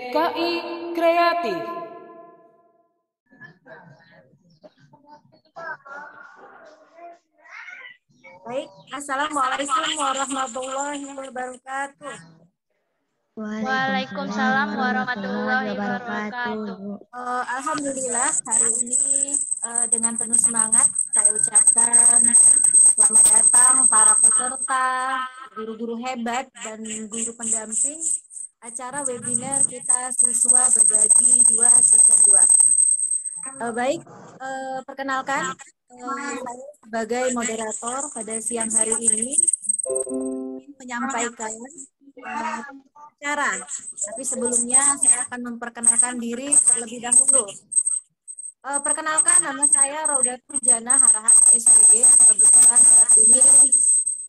TKI Kreatif. Baik, Assalamualaikum warahmatullahi wabarakatuh. Waalaikumsalam warahmatullahi wabarakatuh. Alhamdulillah hari ini dengan penuh semangat saya ucapkan selamat datang para peserta, guru-guru hebat dan guru pendamping acara webinar kita siswa berbagi 2 sesi 2. Baik, perkenalkan saya sebagai moderator pada siang hari ini menyampaikan acara. Tapi sebelumnya saya akan memperkenalkan diri terlebih dahulu. Perkenalkan, nama saya Raudatul Jannah Harahat SPD. Kebetulan saat ini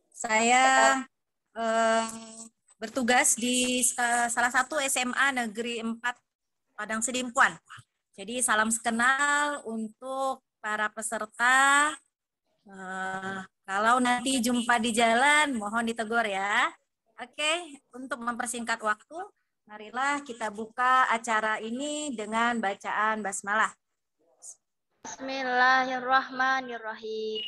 saya bertugas di salah satu SMA Negeri 4 Padang Sidimpuan. Jadi salam kenal untuk para peserta. Kalau nanti jumpa di jalan, mohon ditegur ya. Oke, untuk mempersingkat waktu, marilah kita buka acara ini dengan bacaan basmalah. Bismillahirrahmanirrahim.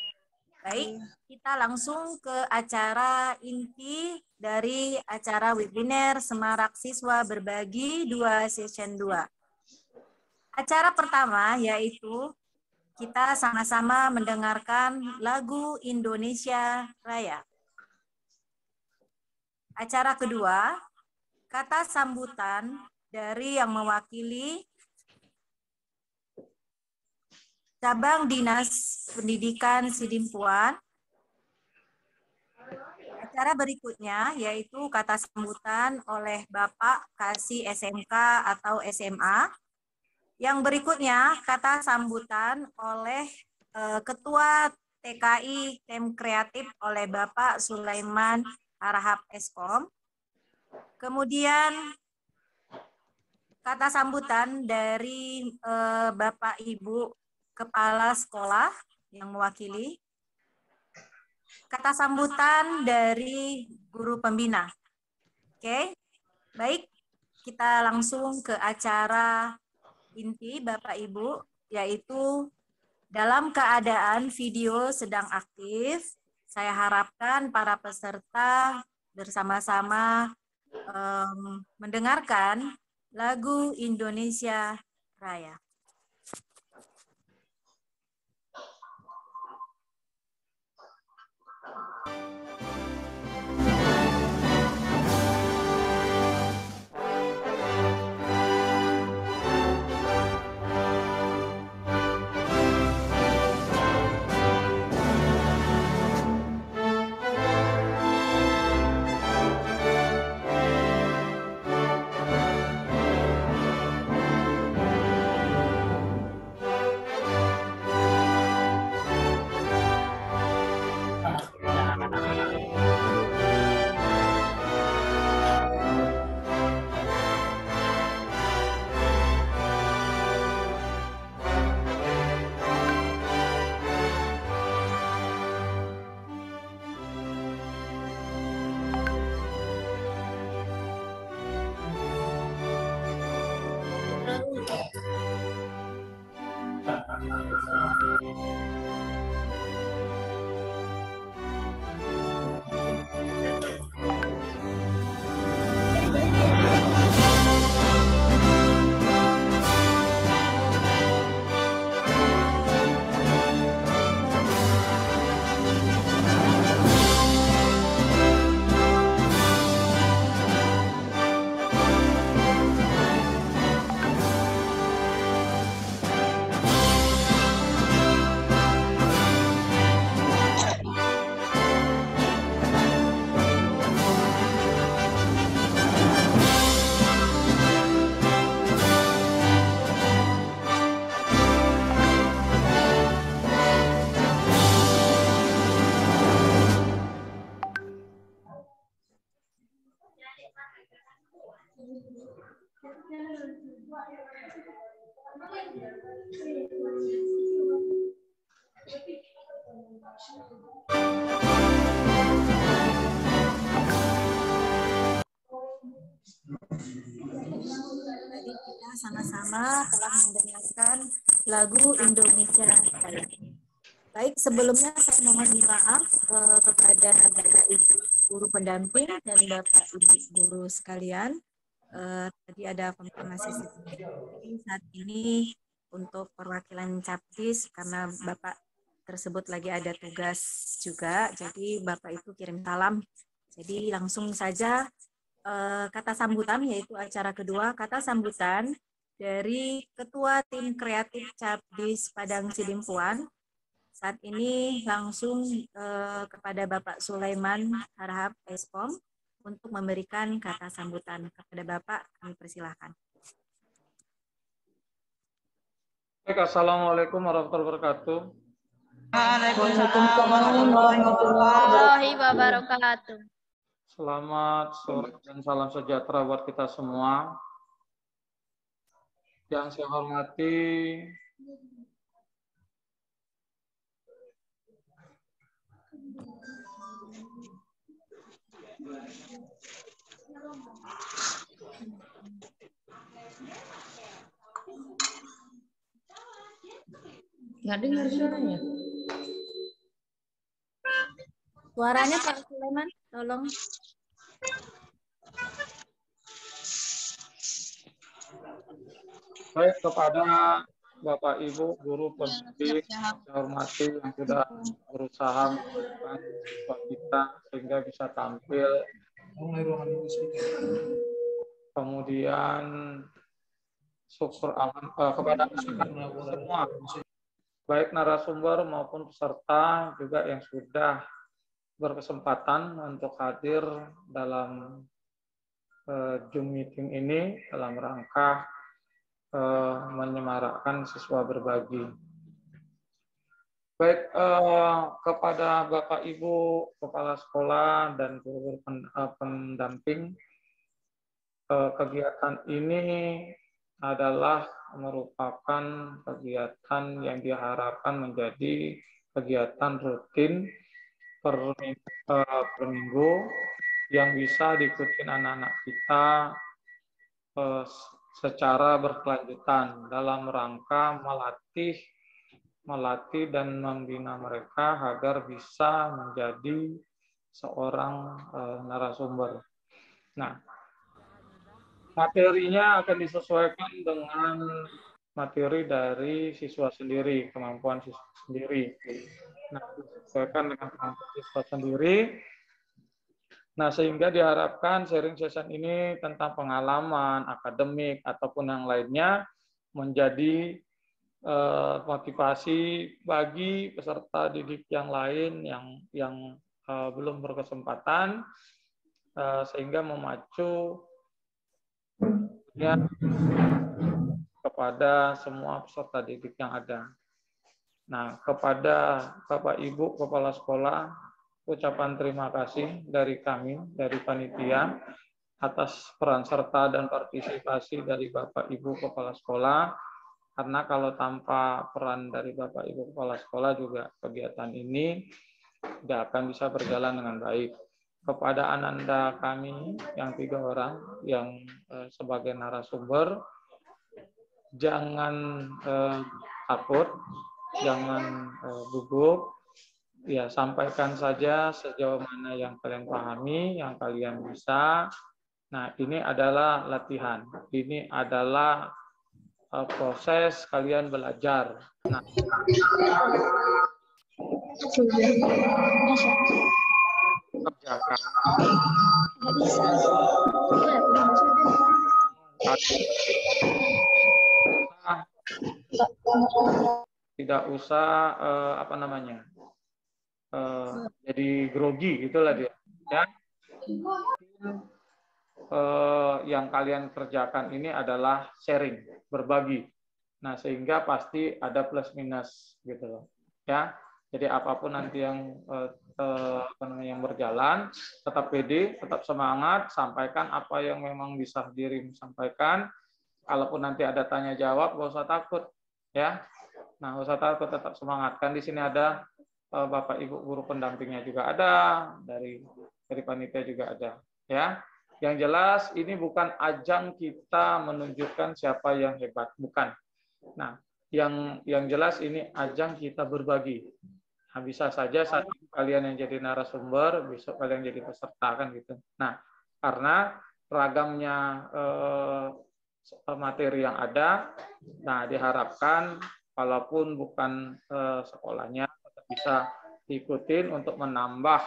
Baik, kita langsung ke acara inti dari acara webinar Semarak Siswa Berbagi 2 Session 2. Acara pertama yaitu kita sama-sama mendengarkan lagu Indonesia Raya. Acara kedua, kata sambutan dari yang mewakili Cabang Dinas Pendidikan Sidimpuan. Acara berikutnya yaitu kata sambutan oleh Bapak Kasih SMK atau SMA. Yang berikutnya kata sambutan oleh Ketua TKI Tem Kreatif oleh Bapak Sulaiman Arhab Eskom. Kemudian kata sambutan dari Bapak Ibu Kepala Sekolah yang mewakili. Kata sambutan dari guru pembina. Oke, baik, kita langsung ke acara inti Bapak Ibu, yaitu dalam keadaan video sedang aktif. Saya harapkan para peserta bersama-sama mendengarkan lagu Indonesia Raya. sama-sama telah mendengarkan lagu Indonesia Raya. Baik, sebelumnya saya mohon maaf kepada Bapak Ibu guru pendamping dan Bapak Ibu guru sekalian. Tadi ada konfirmasi sedikit. Saat ini untuk perwakilan Capdis karena Bapak tersebut lagi ada tugas juga, jadi Bapak itu kirim salam. Jadi langsung saja kata sambutan, yaitu acara kedua, kata sambutan dari Ketua Tim Kreatif Capdis Padang Sidimpuan. Saat ini langsung kepada Bapak Sulaiman Harahap Espom untuk memberikan kata sambutan. Kepada Bapak kami persilahkan. Baik, Assalamualaikum warahmatullahi wabarakatuh. Waalaikumsalam warahmatullahi wabarakatuh. Selamat sore dan salam sejahtera buat kita semua. Yang saya hormati Nggak dengar suaranya. Suaranya Pak Sulaiman, tolong. baik kepada Bapak Ibu guru pendidik saya hormati yang sudah berusaha mengumpulkan siswa kita sehingga bisa tampil. Kemudian syukur kepada semua, baik narasumber maupun peserta juga yang sudah berkesempatan untuk hadir dalam Zoom meeting ini dalam rangka menyemarakkan siswa berbagi. Baik, kepada Bapak Ibu Kepala Sekolah dan guru pendamping, kegiatan ini adalah merupakan kegiatan yang diharapkan menjadi kegiatan rutin per minggu yang bisa diikuti anak-anak kita secara berkelanjutan dalam rangka melatih dan membina mereka agar bisa menjadi seorang narasumber. Nah, materinya akan disesuaikan dengan materi dari siswa sendiri, kemampuan siswa sendiri. Nah, disesuaikan dengan kemampuan siswa sendiri. Nah, sehingga diharapkan sharing session ini tentang pengalaman akademik ataupun yang lainnya menjadi motivasi bagi peserta didik yang lain yang belum berkesempatan, sehingga memacu ya, kepada semua peserta didik yang ada. Nah, kepada Bapak Ibu Kepala Sekolah, ucapan terima kasih dari kami, dari panitia, atas peran serta dan partisipasi dari Bapak Ibu Kepala Sekolah, karena kalau tanpa peran dari Bapak Ibu Kepala Sekolah juga kegiatan ini tidak akan bisa berjalan dengan baik. Kepada ananda kami yang 3 orang yang sebagai narasumber, jangan takut, jangan gugup. Ya, sampaikan saja sejauh mana yang kalian pahami, yang kalian bisa. Nah, ini adalah latihan. Ini adalah proses kalian belajar. Nah, kerjakan. Tidak usah jadi grogi gitulah dia. Ya. Yang kalian kerjakan ini adalah sharing, berbagi. Nah, sehingga pasti ada plus minus gitu loh. Ya. Jadi apapun nanti yang yang berjalan, tetap pede, tetap semangat, sampaikan apa yang memang bisa dirimu sampaikan. Kalaupun nanti ada tanya jawab, nggak usah takut, ya. Nah, nggak usah takut, tetap semangat. Kan di sini ada Bapak Ibu guru pendampingnya juga ada, dari panitia juga ada, ya. Yang jelas ini bukan ajang kita menunjukkan siapa yang hebat, bukan. Nah, yang jelas ini ajang kita berbagi. Nah, bisa saja saat ini kalian yang jadi narasumber, besok kalian jadi peserta kan gitu. Nah, karena ragamnya materi yang ada, nah diharapkan walaupun bukan sekolahnya bisa diikutin untuk menambah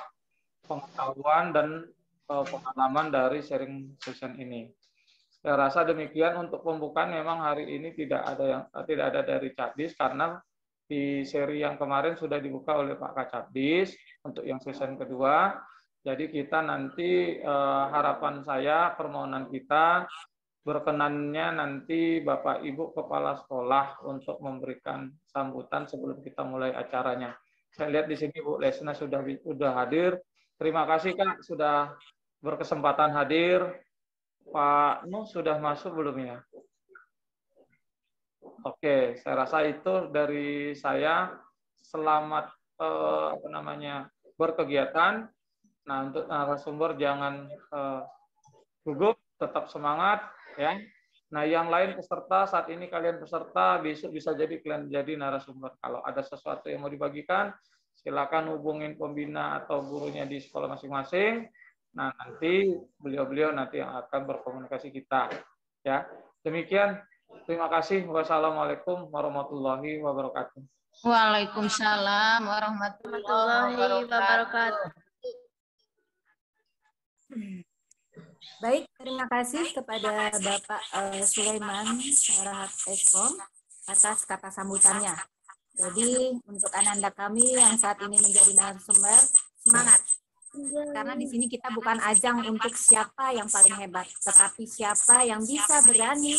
pengetahuan dan pengalaman dari sharing session ini. Saya rasa demikian untuk pembukaan. Memang hari ini tidak ada dari Cadis karena di seri yang kemarin sudah dibuka oleh Pak Kacabdis untuk yang session kedua. Jadi kita nanti harapan saya, permohonan kita berkenannya nanti Bapak Ibu Kepala Sekolah untuk memberikan sambutan sebelum kita mulai acaranya. Saya lihat di sini Bu Lesna sudah hadir. Terima kasih Kak sudah berkesempatan hadir. Pak Nuh sudah masuk belum ya? Oke, saya rasa itu dari saya. Selamat berkegiatan. Nah, untuk narasumber jangan gugup, tetap semangat ya. Nah, yang lain peserta saat ini kalian peserta, besok bisa jadi kalian jadi narasumber. Kalau ada sesuatu yang mau dibagikan, silakan hubungin pembina atau gurunya di sekolah masing-masing. Nah, nanti beliau-beliau nanti yang akan berkomunikasi kita. Ya, demikian. Terima kasih. Wassalamualaikum warahmatullahi wabarakatuh. Waalaikumsalam warahmatullahi wabarakatuh. Baik, terima kasih kepada Bapak Sulaiman Syarahat Eskom atas kata sambutannya. Jadi untuk anak-anak kami yang saat ini menjadi narasumber, semangat. Karena di sini kita bukan ajang untuk siapa yang paling hebat, tetapi siapa yang bisa berani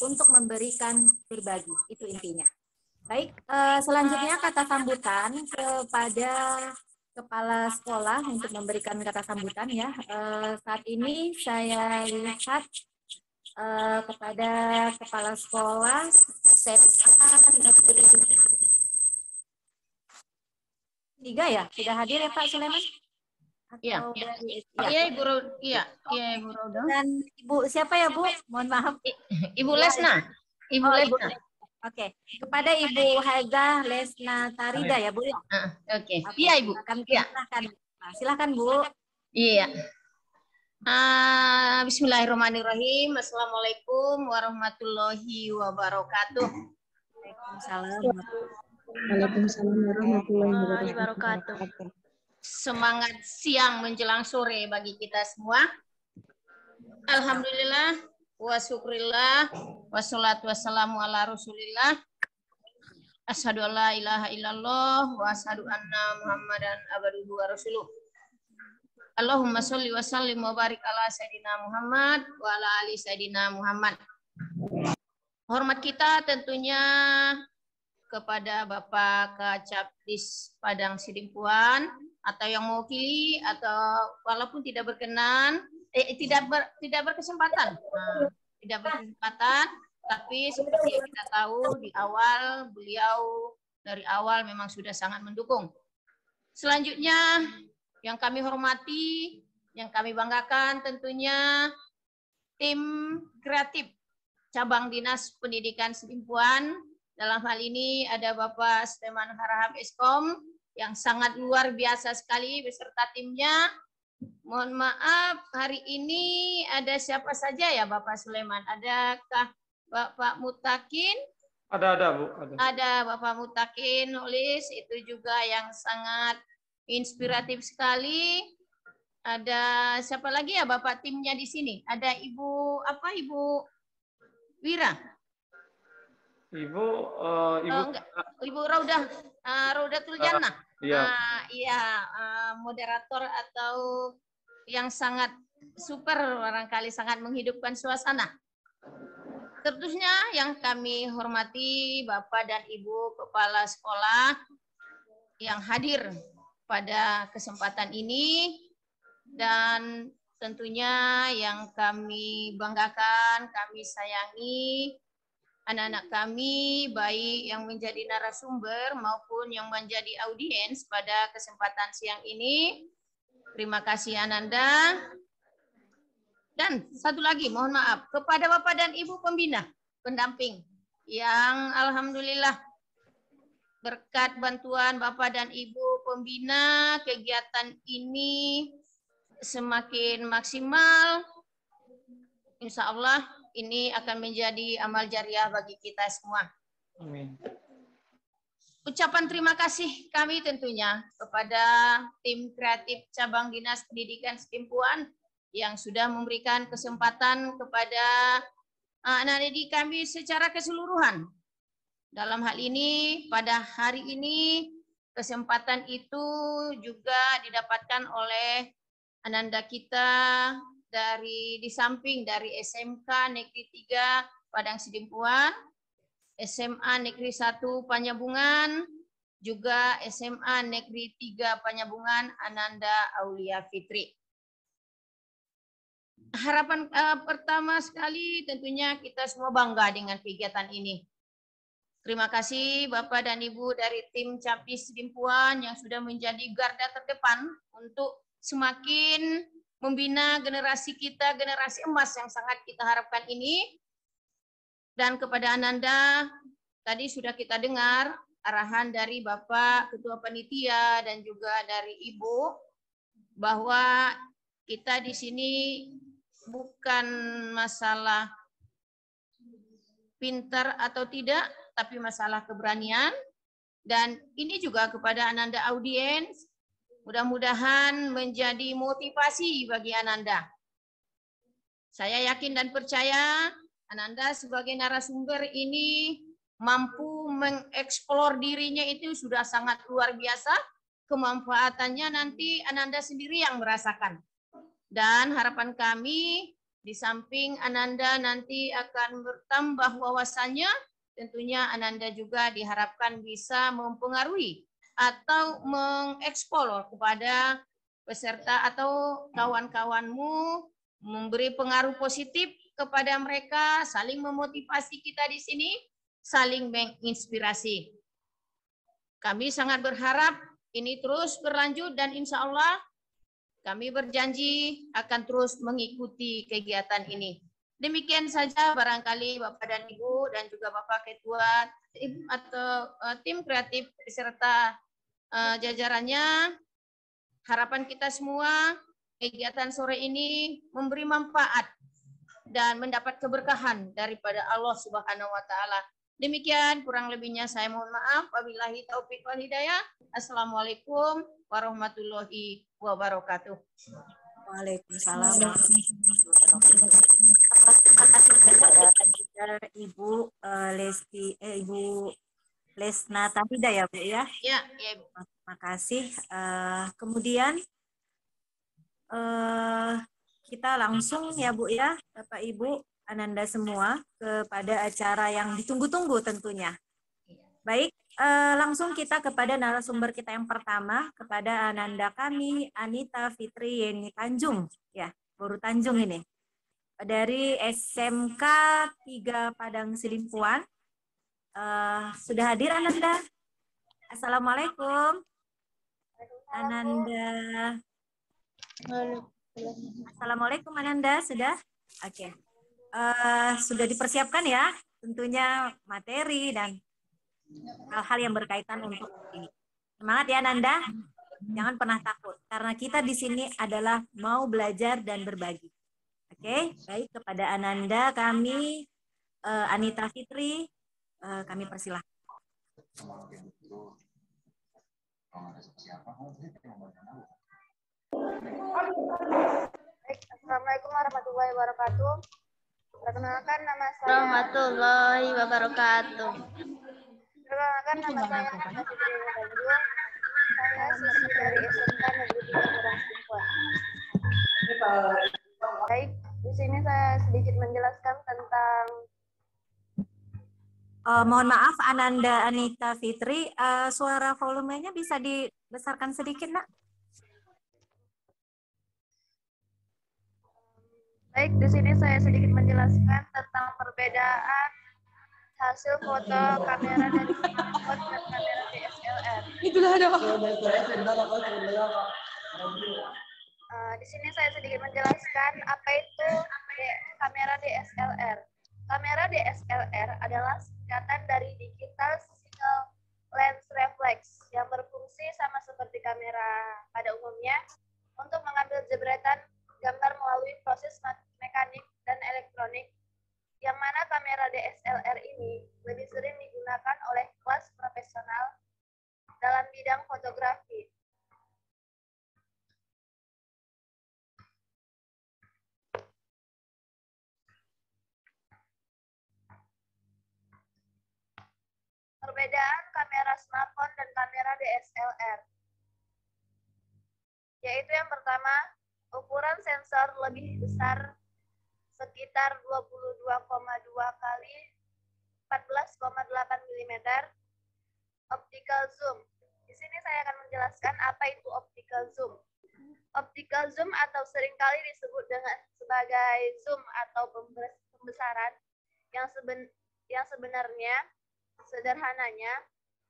untuk memberikan berbagi. Itu intinya. Baik, selanjutnya kata sambutan kepada Kepala Sekolah untuk memberikan kata sambutan ya. Saat ini saya lihat kepada Kepala Sekolah tiga ya, sudah hadir ya Pak Sulaiman? Iya. Iya Ibu Roda. Dan Ibu siapa ya Bu? Mohon maaf. Ibu Lesna. Ibu Lesna. Oke, kepada Ibu Haga Lesna Tarida ya Bu. Oke. Iya Ibu. Silakan Bu. Iya. Bismillahirrahmanirrahim. Assalamualaikum warahmatullahi wabarakatuh. Waalaikumsalam warahmatullahi wabarakatuh. Semangat siang menjelang sore bagi kita semua. Alhamdulillah wa syukurillah wassalatu wassalamu ala rasulillah. Asyhadu an la ilaha illallah wa asyhadu anna Muhammadan abduhu wa rasuluh. Allahumma sholli wa sallim wa barik ala sayidina Muhammad wa ala ali sayidina Muhammad. Hormat kita tentunya kepada Bapak Kacabdis Padang Sidimpuan atau yang mewakili atau walaupun tidak berkenan tidak berkesempatan tapi seperti yang kita tahu di awal beliau dari awal memang sudah sangat mendukung. Selanjutnya yang kami hormati, yang kami banggakan tentunya tim kreatif cabang Dinas Pendidikan Sidimpuan. Dalam hal ini ada Bapak Sulaiman Harahap Eskom yang sangat luar biasa sekali beserta timnya. Mohon maaf, hari ini ada siapa saja ya Bapak Sulaiman? Adakah Bapak Mutakin? Ada Bu. Ada Bapak Mutakin nulis, itu juga yang sangat inspiratif sekali. Ada siapa lagi ya Bapak timnya di sini? Ada Ibu Wira? Ibu Raudatul Jannah. Moderator atau yang sangat super barangkali sangat menghidupkan suasana. Tentunya yang kami hormati Bapak dan Ibu Kepala Sekolah yang hadir pada kesempatan ini dan tentunya yang kami banggakan, kami sayangi anak-anak kami, baik yang menjadi narasumber maupun yang menjadi audiens pada kesempatan siang ini. Terima kasih Ananda. Dan satu lagi, mohon maaf, kepada Bapak dan Ibu pembina, pendamping, yang alhamdulillah berkat bantuan Bapak dan Ibu pembina, kegiatan ini semakin maksimal. Insya Allah ini akan menjadi amal jariah bagi kita semua. Amin. Ucapan terima kasih kami tentunya kepada tim kreatif cabang Dinas Pendidikan Setimpuan yang sudah memberikan kesempatan kepada anak didik kami secara keseluruhan. Dalam hal ini, pada hari ini, kesempatan itu juga didapatkan oleh ananda kita di samping dari SMK Negeri 3 Padang Sidimpuan, SMA Negeri 1 Panyabungan, juga SMA Negeri 3 Panyabungan Ananda Aulia Fitri. Harapan pertama sekali tentunya kita semua bangga dengan kegiatan ini. Terima kasih Bapak dan Ibu dari tim Capis Sidimpuan yang sudah menjadi garda terdepan untuk semakin membina generasi kita, generasi emas yang sangat kita harapkan ini. Dan kepada Ananda, tadi sudah kita dengar arahan dari Bapak Ketua Panitia dan juga dari Ibu, bahwa kita di sini bukan masalah pintar atau tidak, tapi masalah keberanian. Dan ini juga kepada Ananda audiens, mudah-mudahan menjadi motivasi bagi Ananda. Saya yakin dan percaya Ananda sebagai narasumber ini mampu mengeksplor dirinya itu sudah sangat luar biasa. Kemanfaatannya nanti Ananda sendiri yang merasakan. Dan harapan kami di samping Ananda nanti akan bertambah wawasannya, tentunya Ananda juga diharapkan bisa mempengaruhi atau mengeksplor kepada peserta atau kawan-kawanmu, memberi pengaruh positif kepada mereka, saling memotivasi kita di sini, saling menginspirasi. Kami sangat berharap ini terus berlanjut dan insya Allah kami berjanji akan terus mengikuti kegiatan ini. Demikian saja barangkali Bapak dan Ibu dan juga Bapak Ketua tim atau tim kreatif serta jajarannya. Harapan kita semua kegiatan sore ini memberi manfaat dan mendapat keberkahan daripada Allah Subhanahu wa taala. Demikian kurang lebihnya saya mohon maaf. Wabillahi taufik wal hidayah. Assalamualaikum warahmatullahi wabarakatuh. Waalaikumsalam. Terima kasih kepada Ibu Ibu Lesna Tahida ya Bu ya. Ya, Ibu. Terima kasih. Kemudian kita langsung ya Bu ya, Bapak Ibu Ananda semua kepada acara yang ditunggu-tunggu tentunya. Baik, langsung kita kepada narasumber kita yang pertama, kepada Ananda kami, Anita Fitri Yeni Tanjung, ya, Guru Tanjung ini. Dari SMK 3 Padang Sidimpuan. Sudah hadir Ananda? Assalamualaikum. Ananda. Assalamualaikum Ananda, sudah? Oke. Sudah dipersiapkan ya, tentunya materi dan hal-hal yang berkaitan untuk ini. Semangat ya Ananda, jangan pernah takut karena kita di sini adalah mau belajar dan berbagi. Oke, baik kepada Ananda kami Anita Fitri kami persilahkan. Assalamualaikum warahmatullahi wabarakatuh. Perkenalkan nama saya. Warahmatullahi wabarakatuh. Perkenalkan nama saya Ananda Fitri Yeni Tanjung. Saya siswi dari SMK Negeri 3 Padang Sidimpuan. Baik, di sini saya sedikit menjelaskan tentang. Mohon maaf Ananda Anita Fitri, suara volumenya bisa dibesarkan sedikit nak? Baik, di sini saya sedikit menjelaskan tentang perbedaan hasil foto kamera dari smartphone dan kamera DSLR. Di sini saya sedikit menjelaskan apa itu kamera DSLR. Kamera DSLR adalah singkatan dari Digital Single Lens Reflex yang berfungsi sama seperti kamera pada umumnya untuk mengambil jepretan gambar melalui proses mekanik dan elektronik, yang mana kamera DSLR ini lebih sering digunakan oleh kelas profesional dalam bidang fotografi. Perbedaan kamera smartphone dan kamera DSLR, yaitu yang pertama, ukuran sensor lebih besar sekitar 22,2 kali 14,8 mm. Optical zoom. Di sini saya akan menjelaskan apa itu optical zoom. Optical zoom atau seringkali disebut dengan sebagai zoom atau pembesaran yang sebenarnya sederhananya,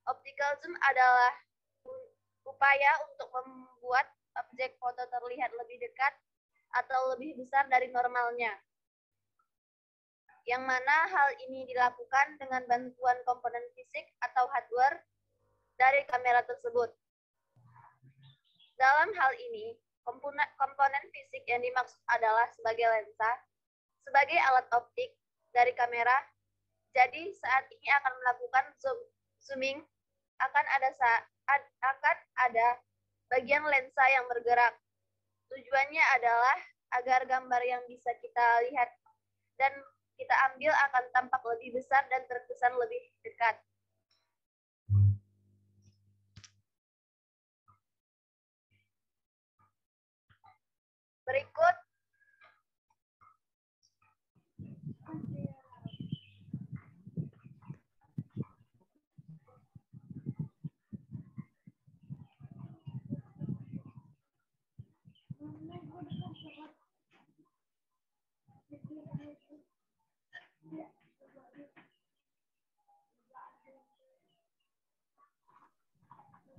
optical zoom adalah upaya untuk membuat objek foto terlihat lebih dekat atau lebih besar dari normalnya. Yang mana hal ini dilakukan dengan bantuan komponen fisik atau hardware dari kamera tersebut. Dalam hal ini, komponen fisik yang dimaksud adalah sebagai lensa, sebagai alat optik dari kamera. Jadi saat ini akan melakukan zooming, akan ada bagian lensa yang bergerak. Tujuannya adalah agar gambar yang bisa kita lihat dan kita ambil akan tampak lebih besar dan terkesan lebih dekat. Berikut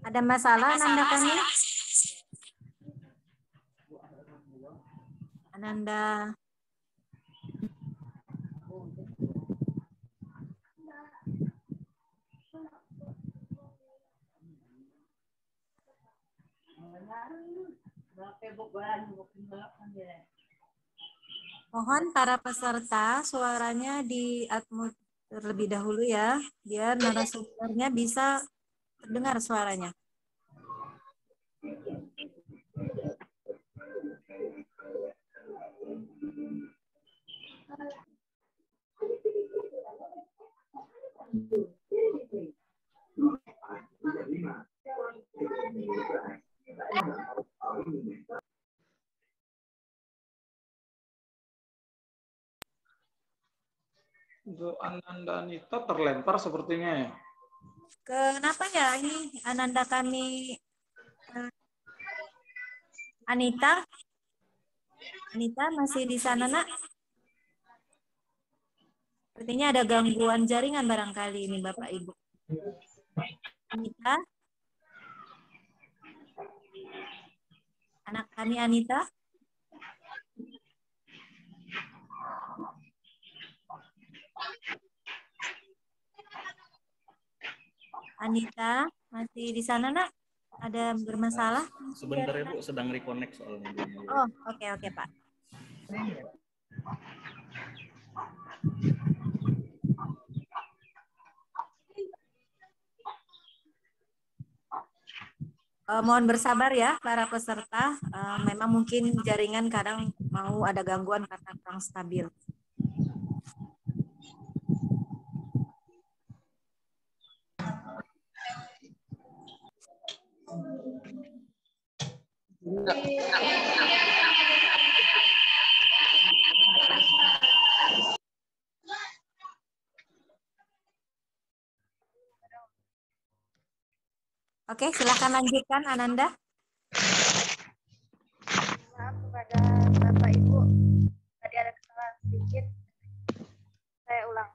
Ada masalah Ananda kami? Ananda. Mohon para peserta suaranya di-unmute terlebih dahulu ya, biar narasumbernya bisa terdengar suaranya. Untuk Ananda Anita terlempar sepertinya ya. Kenapa ya ini Ananda kami Anita? Anita masih di sana, Nak? Sepertinya ada gangguan jaringan barangkali ini, Bapak Ibu. Anita? Anak kami Anita? Anita, masih di sana, Nak? Ada bermasalah? Sebentar ya, Bu, sedang reconnect soalnya. Oh, oke, Pak. Mohon bersabar ya para peserta. Memang mungkin jaringan kadang mau ada gangguan karena kurang stabil. Oke, silakan lanjutkan Ananda. maaf kepada Bapak Ibu, tadi ada kesalahan sedikit. Saya ulang.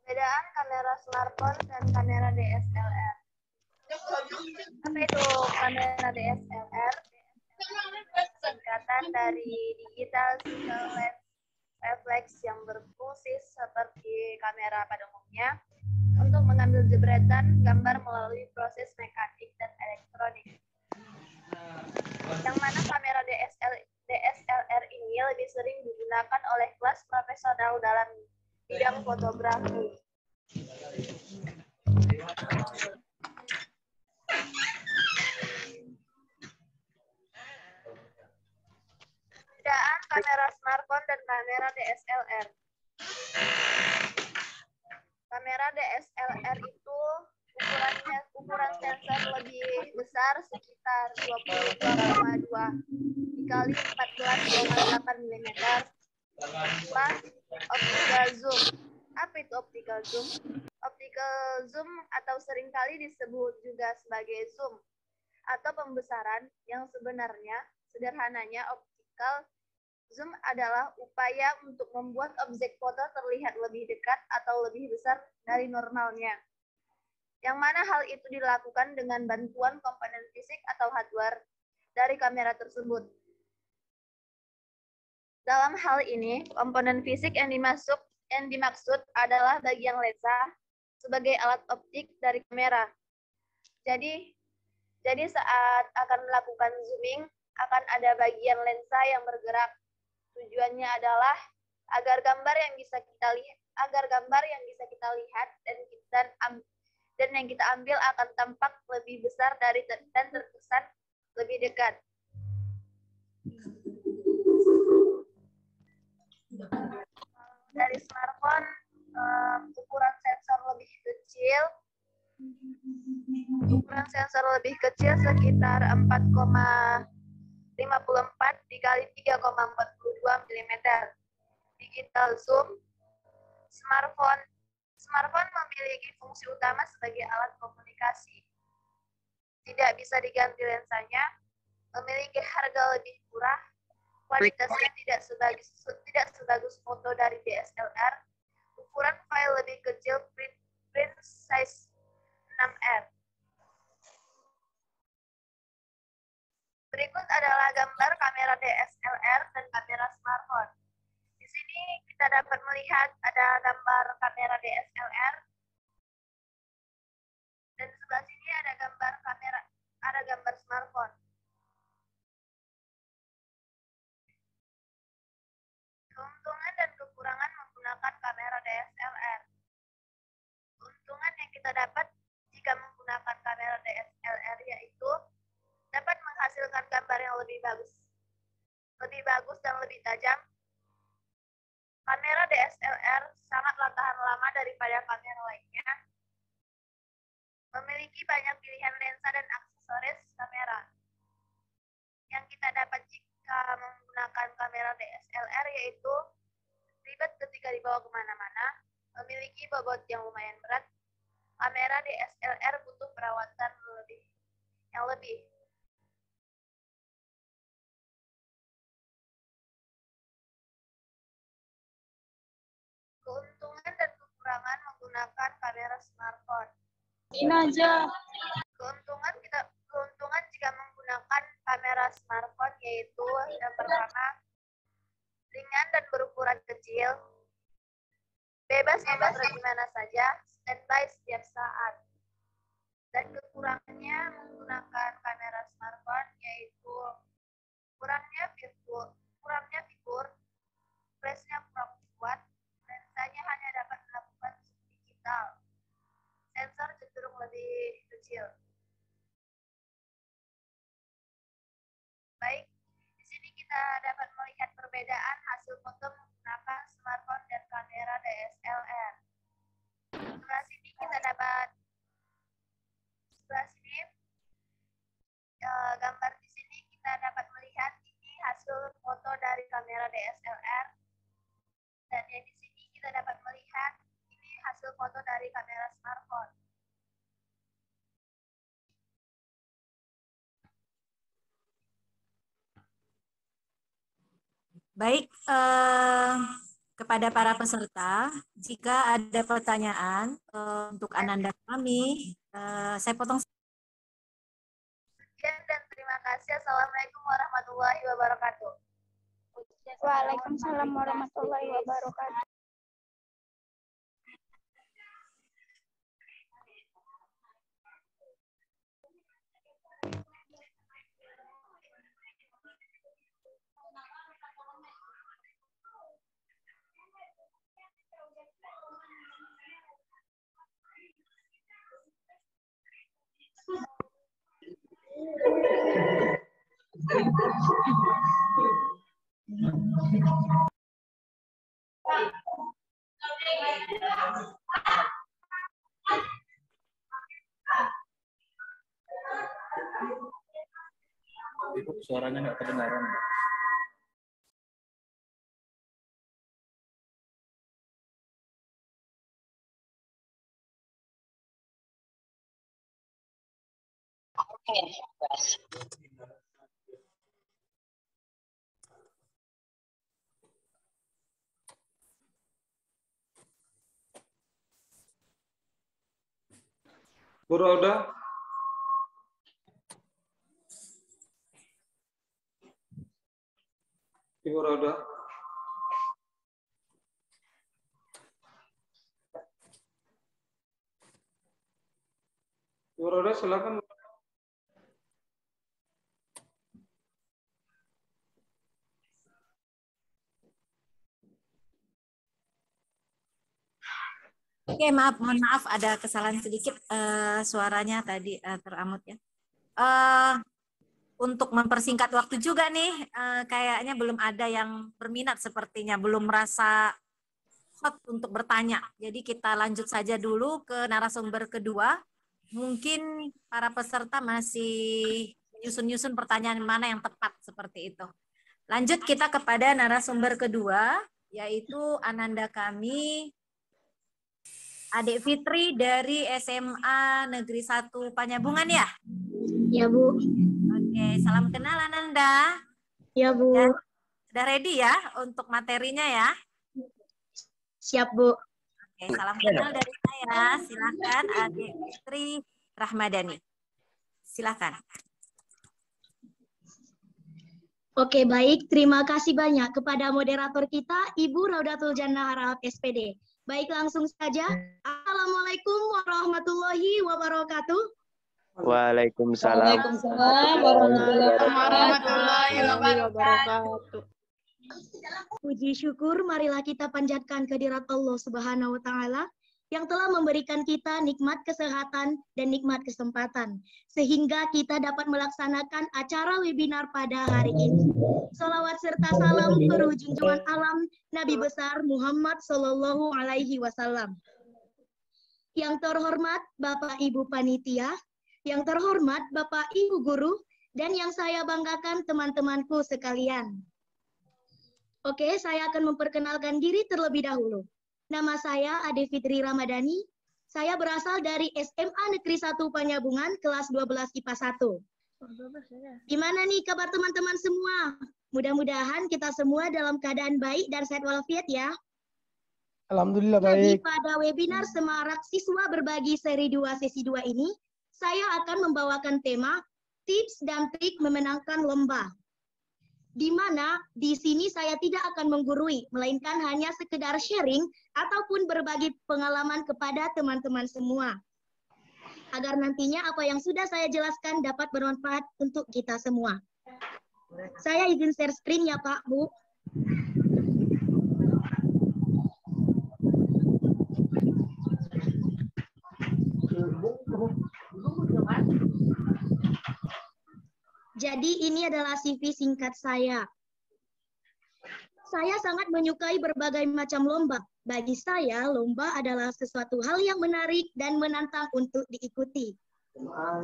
Perbedaan kamera smartphone dan kamera DSLR. Apa itu kamera DSLR? Singkatan dari digital single lens reflex yang berfungsi seperti kamera pada umumnya untuk mengambil jepretan gambar melalui proses mekanik dan elektronik. Yang mana kamera DSLR ini lebih sering digunakan oleh kelas profesional dalam bidang fotografi. Perbedaan kamera smartphone dan kamera DSLR. Kamera DSLR itu ukuran sensor lebih besar sekitar 22,2 dikali 14,8 mm. Optical zoom. Apa itu optical zoom? Optical zoom atau seringkali disebut juga sebagai zoom atau pembesaran yang sederhananya optical zoom adalah upaya untuk membuat objek foto terlihat lebih dekat atau lebih besar dari normalnya. Yang mana hal itu dilakukan dengan bantuan komponen fisik atau hardware dari kamera tersebut. Dalam hal ini, komponen fisik yang dimaksud adalah bagian lensa sebagai alat optik dari kamera. Jadi saat akan melakukan zooming, akan ada bagian lensa yang bergerak. Tujuannya adalah agar gambar yang bisa kita lihat dan yang kita ambil akan tampak lebih besar dan terkesan lebih dekat. Dari smartphone, ukuran sensor lebih kecil sekitar 4,54 dikali 3,42 mm. Digital zoom. Smartphone memiliki fungsi utama sebagai alat komunikasi. Tidak bisa diganti lensanya, memiliki harga lebih murah, kualitasnya tidak sebagus foto dari DSLR, ukuran file lebih kecil, print size 6R. Berikut adalah gambar kamera DSLR dan kamera smartphone. Di sini kita dapat melihat ada gambar kamera DSLR dan di sebelah sini ada gambar smartphone. Keuntungan dan kekurangan menggunakan kamera DSLR. Keuntungan yang kita dapat jika menggunakan kamera DSLR yaitu dapat menghasilkan gambar yang lebih bagus dan lebih tajam. Kamera DSLR sangatlah tahan lama daripada kamera lainnya. Memiliki banyak pilihan lensa dan aksesoris kamera. Yang kita dapat jika menggunakan kamera DSLR yaitu ribet ketika dibawa kemana-mana, memiliki bobot yang lumayan berat. Kamera DSLR butuh perawatan yang lebih. Keuntungan dan kekurangan menggunakan kamera smartphone. Keuntungan jika menggunakan kamera smartphone yaitu yang pertama, ringan dan berukuran kecil, bebas memotret di mana saja, standby setiap saat. Dan kekurangannya menggunakan kamera smartphone yaitu kurangnya fitur, flashnya kurang kuat, lensanya hanya dapat melakukan zoom digital. Sensor cenderung lebih kecil. Baik, di sini kita dapat melihat perbedaan hasil foto menggunakan smartphone dan kamera DSLR. Sebelah sini gambar di sini kita dapat melihat ini hasil foto dari kamera DSLR. Dan yang di sini kita dapat melihat ini hasil foto dari kamera smartphone. Baik, kepada para peserta, jika ada pertanyaan untuk Ananda kami, saya potong. Sekian dan terima kasih. Assalamualaikum warahmatullahi wabarakatuh. Waalaikumsalam warahmatullahi wabarakatuh. Ibu, suaranya nggak kedengaran. Bu Roda? Ibu Roda? Ibu Roda, silakan. Oke, mohon maaf ada kesalahan sedikit, suaranya tadi teramut ya. Untuk mempersingkat waktu juga nih, kayaknya belum ada yang berminat sepertinya, belum merasa hot untuk bertanya. Jadi kita lanjut saja dulu ke narasumber kedua. Mungkin para peserta masih nyusun-nyusun pertanyaan mana yang tepat seperti itu. Lanjut kita kepada narasumber kedua, yaitu Ananda kami, Adik Fitri dari SMA Negeri 1 Panyabungan ya? Ya, Bu. Oke, salam kenal Ananda. Ya, Bu. Ya, sudah ready ya untuk materinya ya? Siap, Bu. Oke, salam kenal dari saya. Silakan Adik Fitri Rahmadani. Silakan. Oke, baik. Terima kasih banyak kepada moderator kita, Ibu Raudatul Jannah Harahap SPD. Baik, langsung saja. Assalamualaikum warahmatullahi wabarakatuh. Waalaikumsalam. Warahmatullahi wabarakatuh. Puji syukur marilah kita panjatkan kehadirat Allah Subhanahu wa taala yang telah memberikan kita nikmat kesehatan dan nikmat kesempatan sehingga kita dapat melaksanakan acara webinar pada hari ini. Salawat serta salam penuh junjungan alam Nabi besar Muhammad Sallallahu Alaihi Wasallam. Yang terhormat Bapak Ibu Panitia, yang terhormat Bapak Ibu Guru, dan yang saya banggakan teman-temanku sekalian. Oke, saya akan memperkenalkan diri terlebih dahulu. Nama saya Ade Fitri Ramadhani. Saya berasal dari SMA Negeri 1 Panyabungan, kelas 12 IPA 1. Gimana nih kabar teman-teman semua? Mudah-mudahan kita semua dalam keadaan baik dan sehat walafiat ya. Alhamdulillah Jadi baik. pada webinar Semarak Siswa Berbagi seri 2 sesi 2 ini, saya akan membawakan tema tips dan trik memenangkan lomba. Di mana di sini saya tidak akan menggurui, melainkan hanya sekedar sharing ataupun berbagi pengalaman kepada teman-teman semua. Agar nantinya apa yang sudah saya jelaskan dapat bermanfaat untuk kita semua. Saya izin share screen ya Pak, Bu. Jadi ini adalah CV singkat saya. Saya sangat menyukai berbagai macam lomba. Bagi saya, lomba adalah sesuatu hal yang menarik dan menantang untuk diikuti.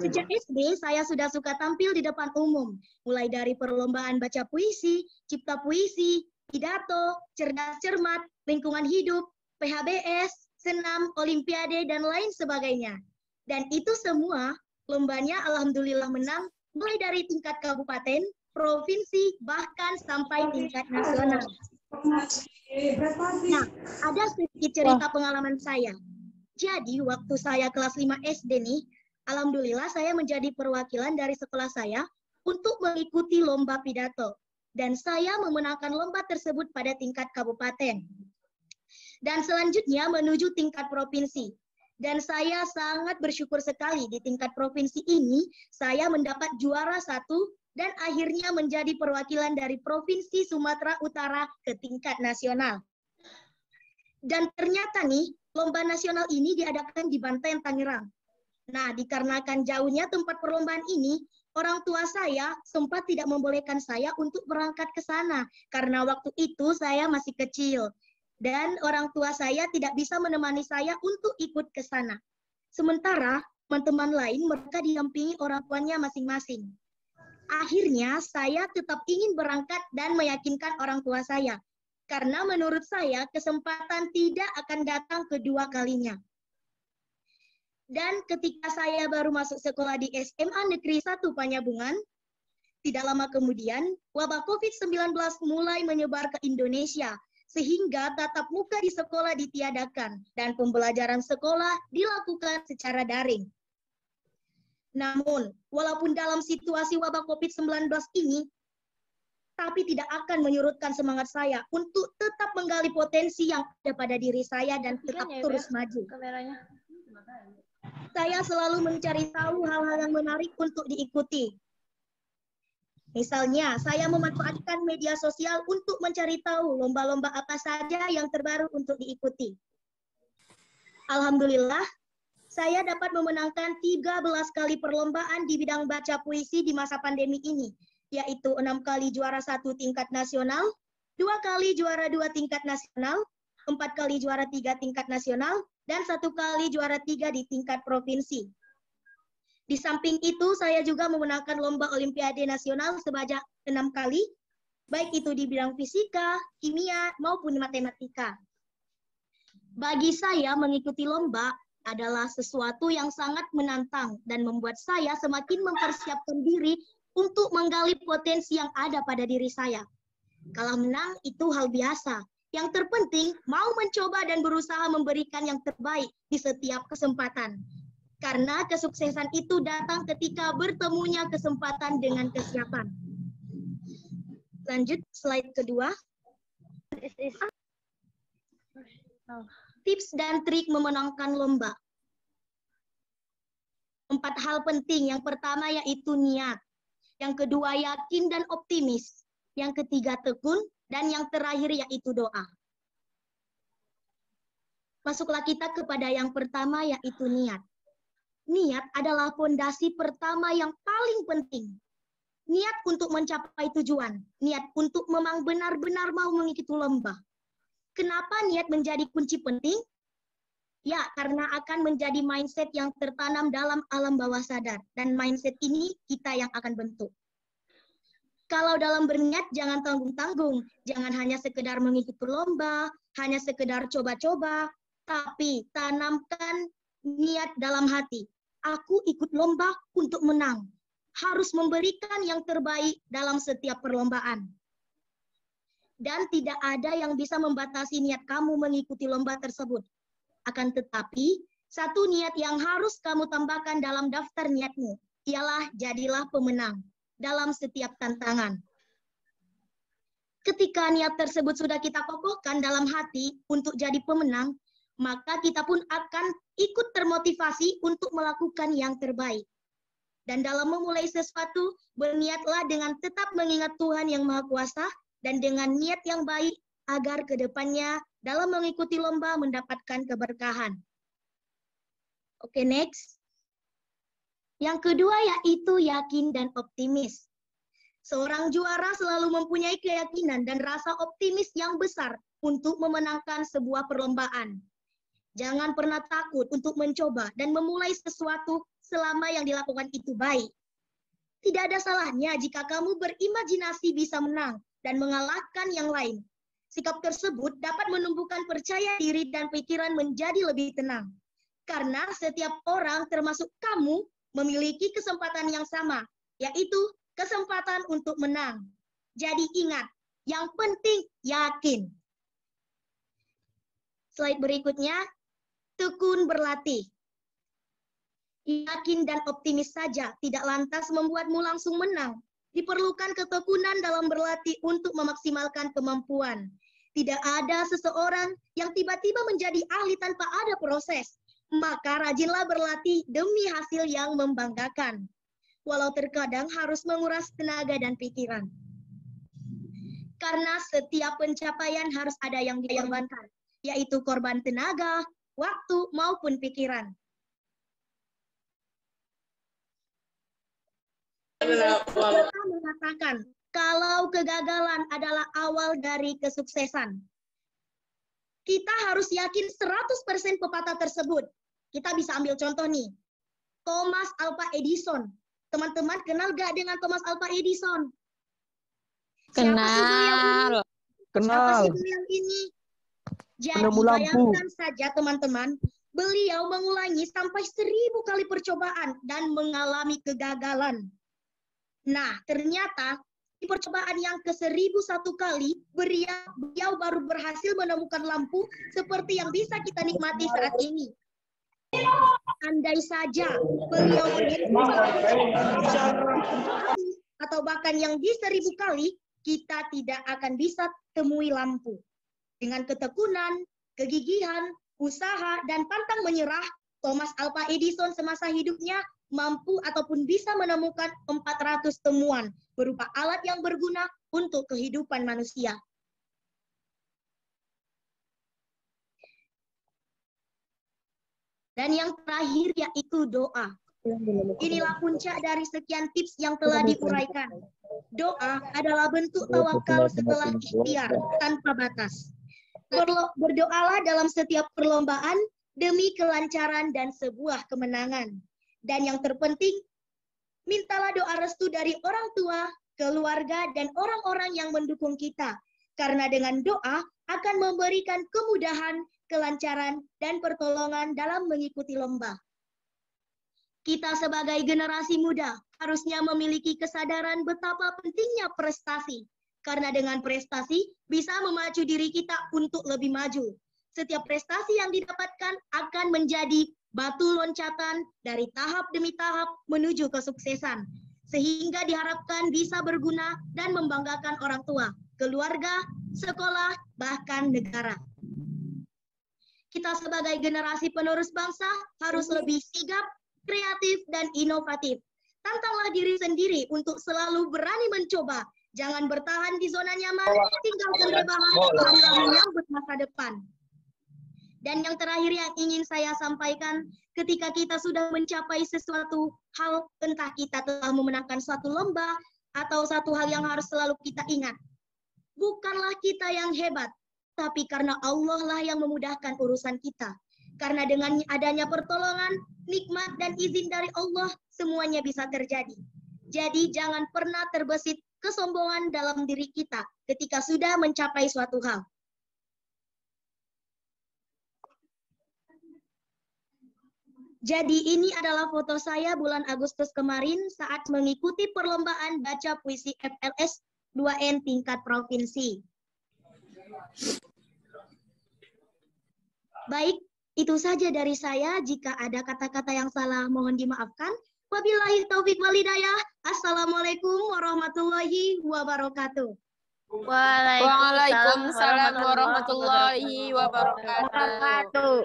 Sejak SD, saya sudah suka tampil di depan umum. Mulai dari perlombaan baca puisi, cipta puisi, pidato, cerdas cermat, lingkungan hidup, PHBS, senam, olimpiade, dan lain sebagainya. Dan itu semua, lombanya alhamdulillah menang, mulai dari tingkat kabupaten, provinsi, bahkan sampai tingkat nasional. Nah, ada sedikit cerita pengalaman saya. Jadi, waktu saya kelas 5 SD nih, alhamdulillah saya menjadi perwakilan dari sekolah saya untuk mengikuti lomba pidato. Dan saya memenangkan lomba tersebut pada tingkat kabupaten. Dan selanjutnya menuju tingkat provinsi. Dan saya sangat bersyukur sekali di tingkat provinsi ini, saya mendapat juara 1 dan akhirnya menjadi perwakilan dari Provinsi Sumatera Utara ke tingkat nasional. Dan ternyata nih, lomba nasional ini diadakan di Banten, Tangerang. Nah, dikarenakan jauhnya tempat perlombaan ini, orang tua saya sempat tidak membolehkan saya untuk berangkat ke sana, karena waktu itu saya masih kecil. Dan orang tua saya tidak bisa menemani saya untuk ikut ke sana. Sementara teman-teman lain mereka didampingi orang tuanya masing-masing. Akhirnya saya tetap ingin berangkat dan meyakinkan orang tua saya. Karena menurut saya kesempatan tidak akan datang kedua kalinya. Dan ketika saya baru masuk sekolah di SMA Negeri 1 Panyabungan, tidak lama kemudian wabah COVID-19 mulai menyebar ke Indonesia, sehingga tatap muka di sekolah ditiadakan dan pembelajaran sekolah dilakukan secara daring. Namun, walaupun dalam situasi wabah COVID-19 ini, tapi tidak akan menyurutkan semangat saya untuk tetap menggali potensi yang ada pada diri saya dan tetap terus maju. Saya selalu mencari tahu hal-hal yang menarik untuk diikuti. Misalnya, saya memanfaatkan media sosial untuk mencari tahu lomba-lomba apa saja yang terbaru untuk diikuti. Alhamdulillah, saya dapat memenangkan 13 kali perlombaan di bidang baca puisi di masa pandemi ini, yaitu 6 kali juara 1 tingkat nasional, 2 kali juara 2 tingkat nasional, 4 kali juara 3 tingkat nasional, dan 1 kali juara 3 di tingkat provinsi. Di samping itu, saya juga memenangkan lomba Olimpiade Nasional sebanyak 6 kali, baik itu di bidang fisika, kimia, maupun matematika. Bagi saya, mengikuti lomba adalah sesuatu yang sangat menantang dan membuat saya semakin mempersiapkan diri untuk menggali potensi yang ada pada diri saya. Kalah menang itu hal biasa. Yang terpenting, mau mencoba dan berusaha memberikan yang terbaik di setiap kesempatan. Karena kesuksesan itu datang ketika bertemunya kesempatan dengan kesiapan. Lanjut, slide kedua. Tips dan trik memenangkan lomba. 4 hal penting. Yang pertama yaitu niat. Yang kedua yakin dan optimis. Yang ketiga tekun. Dan yang terakhir yaitu doa. Masuklah kita kepada yang pertama yaitu niat. Niat adalah fondasi pertama yang paling penting. Niat untuk mencapai tujuan. Niat untuk memang benar-benar mau mengikuti lomba. Kenapa niat menjadi kunci penting? Ya, karena akan menjadi mindset yang tertanam dalam alam bawah sadar. Dan mindset ini kita yang akan bentuk. Kalau dalam berniat, jangan tanggung-tanggung. Jangan hanya sekedar mengikuti lomba, hanya sekedar coba-coba, tapi tanamkan niat dalam hati. Aku ikut lomba untuk menang. Harus memberikan yang terbaik dalam setiap perlombaan. Dan tidak ada yang bisa membatasi niat kamu mengikuti lomba tersebut. Akan tetapi, satu niat yang harus kamu tambahkan dalam daftar niatmu, ialah jadilah pemenang dalam setiap tantangan. Ketika niat tersebut sudah kita kokohkan dalam hati untuk jadi pemenang, maka kita pun akan ikut termotivasi untuk melakukan yang terbaik. Dan dalam memulai sesuatu, berniatlah dengan tetap mengingat Tuhan yang Maha Kuasa dan dengan niat yang baik agar ke depannya dalam mengikuti lomba mendapatkan keberkahan. Oke, next. Yang kedua yaitu yakin dan optimis. Seorang juara selalu mempunyai keyakinan dan rasa optimis yang besar untuk memenangkan sebuah perlombaan. Jangan pernah takut untuk mencoba dan memulai sesuatu selama yang dilakukan itu baik. Tidak ada salahnya jika kamu berimajinasi bisa menang dan mengalahkan yang lain. Sikap tersebut dapat menumbuhkan percaya diri dan pikiran menjadi lebih tenang. Karena setiap orang termasuk kamu memiliki kesempatan yang sama, yaitu kesempatan untuk menang. Jadi ingat, Yang penting yakin. Slide berikutnya, tekun berlatih. Yakin dan optimis saja tidak lantas membuatmu langsung menang. Diperlukan ketekunan dalam berlatih untuk memaksimalkan kemampuan. Tidak ada seseorang yang tiba-tiba menjadi ahli tanpa ada proses. Maka rajinlah berlatih demi hasil yang membanggakan. Walau terkadang harus menguras tenaga dan pikiran. Karena setiap pencapaian harus ada yang dikorbankan, yaitu korban tenaga, waktu, maupun pikiran. Mengatakan kalau kegagalan adalah awal dari kesuksesan. Kita harus yakin 100% pepatah tersebut. Kita bisa ambil contoh nih. Thomas Alva Edison. Teman-teman kenal gak dengan Thomas Alva Edison? Kenal. Siapa sih beliau ini? Jadi bayangkan saja teman-teman, beliau mengulangi sampai 1000 kali percobaan dan mengalami kegagalan. Nah, ternyata di percobaan yang ke-1001 kali, beliau baru berhasil menemukan lampu seperti yang bisa kita nikmati saat ini. Andai saja beliau atau bahkan yang di 1000 kali, kita tidak akan bisa temui lampu. Dengan ketekunan, kegigihan, usaha, dan pantang menyerah, Thomas Alva Edison semasa hidupnya mampu ataupun bisa menemukan 400 temuan berupa alat yang berguna untuk kehidupan manusia. Dan yang terakhir yaitu doa. Inilah puncak dari sekian tips yang telah diuraikan. Doa adalah bentuk tawakal setelah ikhtiar tanpa batas. Berdoalah dalam setiap perlombaan demi kelancaran dan sebuah kemenangan. Dan yang terpenting, mintalah doa restu dari orang tua, keluarga, dan orang-orang yang mendukung kita. Karena dengan doa akan memberikan kemudahan, kelancaran, dan pertolongan dalam mengikuti lomba. Kita sebagai generasi muda harusnya memiliki kesadaran betapa pentingnya prestasi. Karena dengan prestasi bisa memacu diri kita untuk lebih maju. Setiap prestasi yang didapatkan akan menjadi batu loncatan dari tahap demi tahap menuju kesuksesan. Sehingga diharapkan bisa berguna dan membanggakan orang tua, keluarga, sekolah, bahkan negara. Kita sebagai generasi penerus bangsa harus lebih sigap, kreatif, dan inovatif. Tantanglah diri sendiri untuk selalu berani mencoba. Jangan bertahan di zona nyaman, tinggalkan rebahan, marilah menyambut masa depan. Dan yang terakhir yang ingin saya sampaikan, ketika kita sudah mencapai sesuatu hal, entah kita telah memenangkan suatu lomba, atau satu hal yang harus selalu kita ingat. Bukanlah kita yang hebat, tapi karena Allah lah yang memudahkan urusan kita. Karena dengan adanya pertolongan, nikmat, dan izin dari Allah, semuanya bisa terjadi. Jadi jangan pernah terbesit kesombongan dalam diri kita ketika sudah mencapai suatu hal. Jadi ini adalah foto saya bulan Agustus kemarin saat mengikuti perlombaan baca puisi FLS 2N tingkat provinsi. Baik, itu saja dari saya. Jika ada kata-kata yang salah, mohon dimaafkan. Wabillahi taufik walhidayah. Assalamualaikum warahmatullahi wabarakatuh. Waalaikumsalam warahmatullahi wabarakatuh.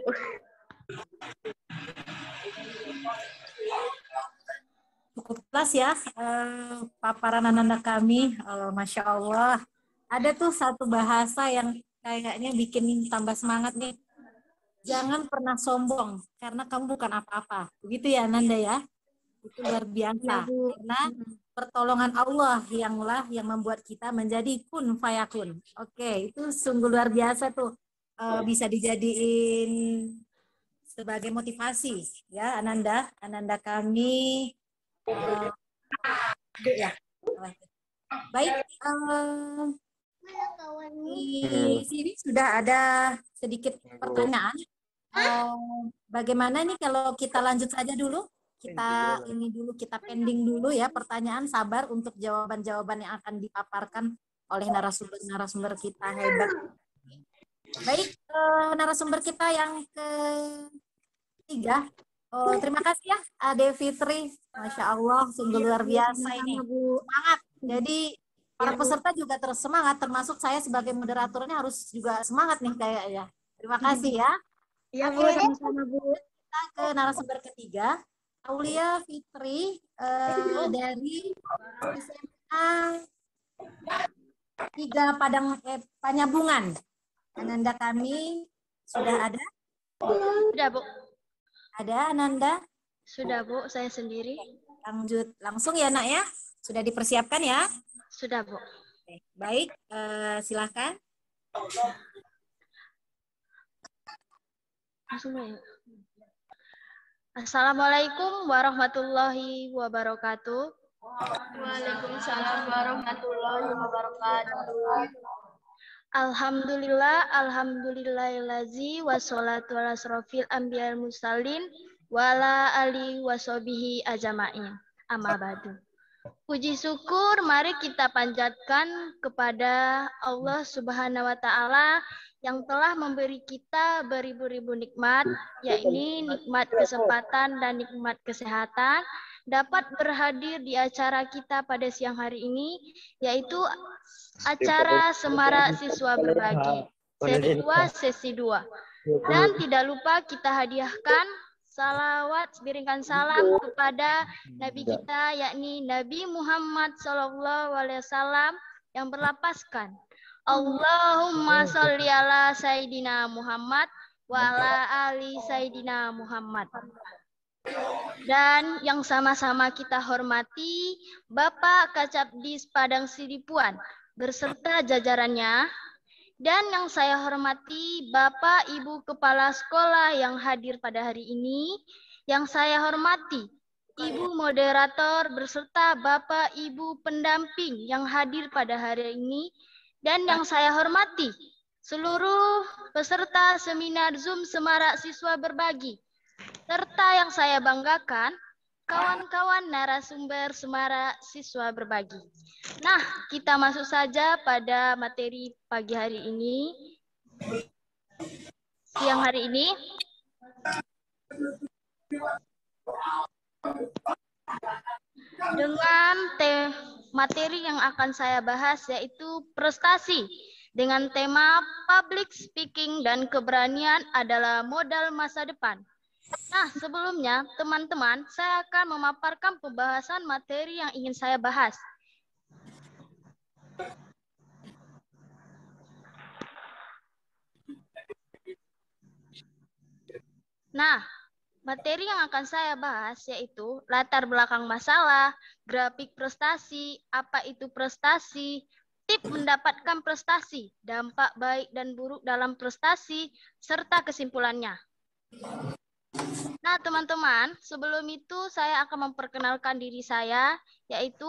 Cukup kelas ya paparan anak-anak kami. Masya Allah. Ada tuh satu bahasa yang kayaknya bikin tambah semangat nih. Jangan pernah sombong karena kamu bukan apa-apa. Begitu ya Nanda ya. Itu luar biasa. Ya, karena pertolongan Allah yang membuat kita menjadi kun fayakun. Oke, itu sungguh luar biasa tuh. Bisa dijadiin sebagai motivasi ya Ananda kami ya. Baik, di sini sudah ada sedikit pertanyaan. Bagaimana nih kalau kita lanjut saja dulu? Kita pending dulu ya pertanyaan, sabar untuk jawaban-jawaban yang akan dipaparkan oleh narasumber-narasumber kita hebat. Baik, narasumber kita yang ketiga. Terima kasih ya, Ade Fitri. Masya Allah, sungguh luar biasa ini. Semangat. Jadi para peserta juga terus semangat, termasuk saya sebagai moderatornya harus juga semangat nih kayaknya. Terima kasih ya. Iya Bu, sama-sama Bu. Kita ke narasumber ketiga, Aulia Fitri dari SMA 3 Panyabungan. Ananda kami sudah ada? Sudah, Bu. Ada Ananda? Sudah, Bu. Saya sendiri. Lanjut langsung ya, Nak ya. Sudah dipersiapkan ya? Sudah, Bu. Oke, baik, silakan. Assalamualaikum warahmatullahi wabarakatuh. Waalaikumsalam warahmatullahi wabarakatuh. Alhamdulillahilazi wassalatu ala asrofil anbiya'il mursalin wala ali wasobihi ajma'in. Amma ba'du. Puji syukur mari kita panjatkan kepada Allah Subhanahu wa taala yang telah memberi kita beribu-ribu nikmat, yakni nikmat kesempatan dan nikmat kesehatan, dapat berhadir di acara kita pada siang hari ini, yaitu acara Semarak Siswa Berbagi, sesi 2. Dan tidak lupa kita hadiahkan salawat, berikan salam kepada Nabi kita, yakni Nabi Muhammad SAW yang berlapaskan Allahumma sholli ala Sayyidina Muhammad wa ala ali Sayyidina Muhammad. Dan yang sama-sama kita hormati Bapak Kacabdis Padang Sidipuan beserta jajarannya, dan yang saya hormati Bapak Ibu Kepala Sekolah yang hadir pada hari ini, yang saya hormati Ibu Moderator beserta Bapak Ibu Pendamping yang hadir pada hari ini, dan yang saya hormati seluruh peserta seminar Zoom Semarak Siswa Berbagi, serta yang saya banggakan kawan-kawan narasumber Semarak Siswa Berbagi. Nah, kita masuk saja pada materi pagi hari ini, siang hari ini. Dengan materi yang akan saya bahas yaitu prestasi dengan tema public speaking dan keberanian adalah modal masa depan. Nah, sebelumnya teman-teman, saya akan memaparkan pembahasan materi yang ingin saya bahas. Nah, materi yang akan saya bahas yaitu latar belakang masalah, grafik prestasi, apa itu prestasi, tip mendapatkan prestasi, dampak baik dan buruk dalam prestasi, serta kesimpulannya. Nah, teman-teman, sebelum itu saya akan memperkenalkan diri saya, yaitu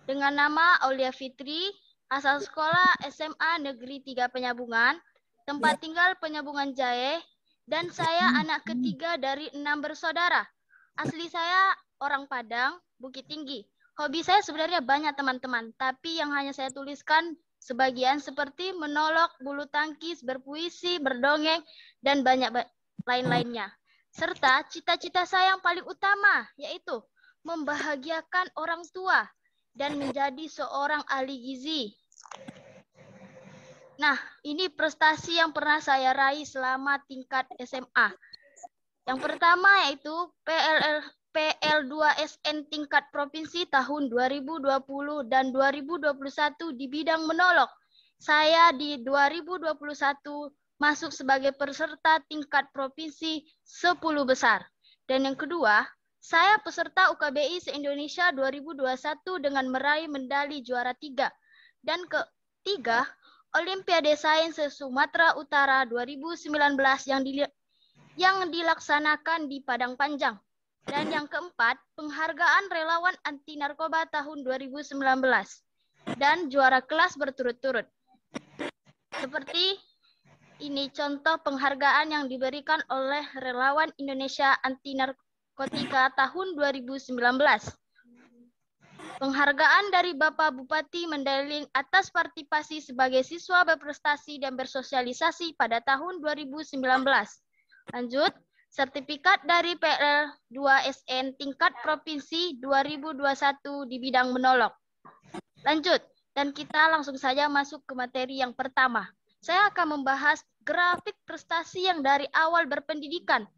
dengan nama Aulia Fitri, asal sekolah SMA Negeri 3 Penyabungan, tempat tinggal Penyabungan Jahe, dan saya anak ketiga dari 6 bersaudara. Asli saya orang Padang, Bukit Tinggi. Hobi saya sebenarnya banyak teman-teman, tapi yang hanya saya tuliskan sebagian seperti menolok, bulu tangkis, berpuisi, berdongeng, dan banyak lain-lainnya. Serta cita-cita saya yang paling utama, yaitu membahagiakan orang tua dan menjadi seorang ahli gizi. Nah, ini prestasi yang pernah saya raih selama tingkat SMA. Yang pertama yaitu PL2SN tingkat provinsi tahun 2020 dan 2021 di bidang menolok. Saya di 2021 masuk sebagai peserta tingkat provinsi 10 besar. Dan yang kedua, saya peserta UKBI se-Indonesia 2021 dengan meraih medali juara 3. Dan ketiga, Olimpiade Sains Sumatera Utara 2019 yang dilaksanakan di Padang Panjang. Dan yang keempat, penghargaan relawan anti narkoba tahun 2019 dan juara kelas berturut-turut. Seperti ini contoh penghargaan yang diberikan oleh relawan Indonesia anti narkotika tahun 2019. Penghargaan dari Bapak Bupati Mandailing atas partisipasi sebagai siswa berprestasi dan bersosialisasi pada tahun 2019. Lanjut, sertifikat dari PL 2SN tingkat provinsi 2021 di bidang menolong. Lanjut, dan kita langsung saja masuk ke materi yang pertama. Saya akan membahas grafik prestasi yang dari awal berpendidikan.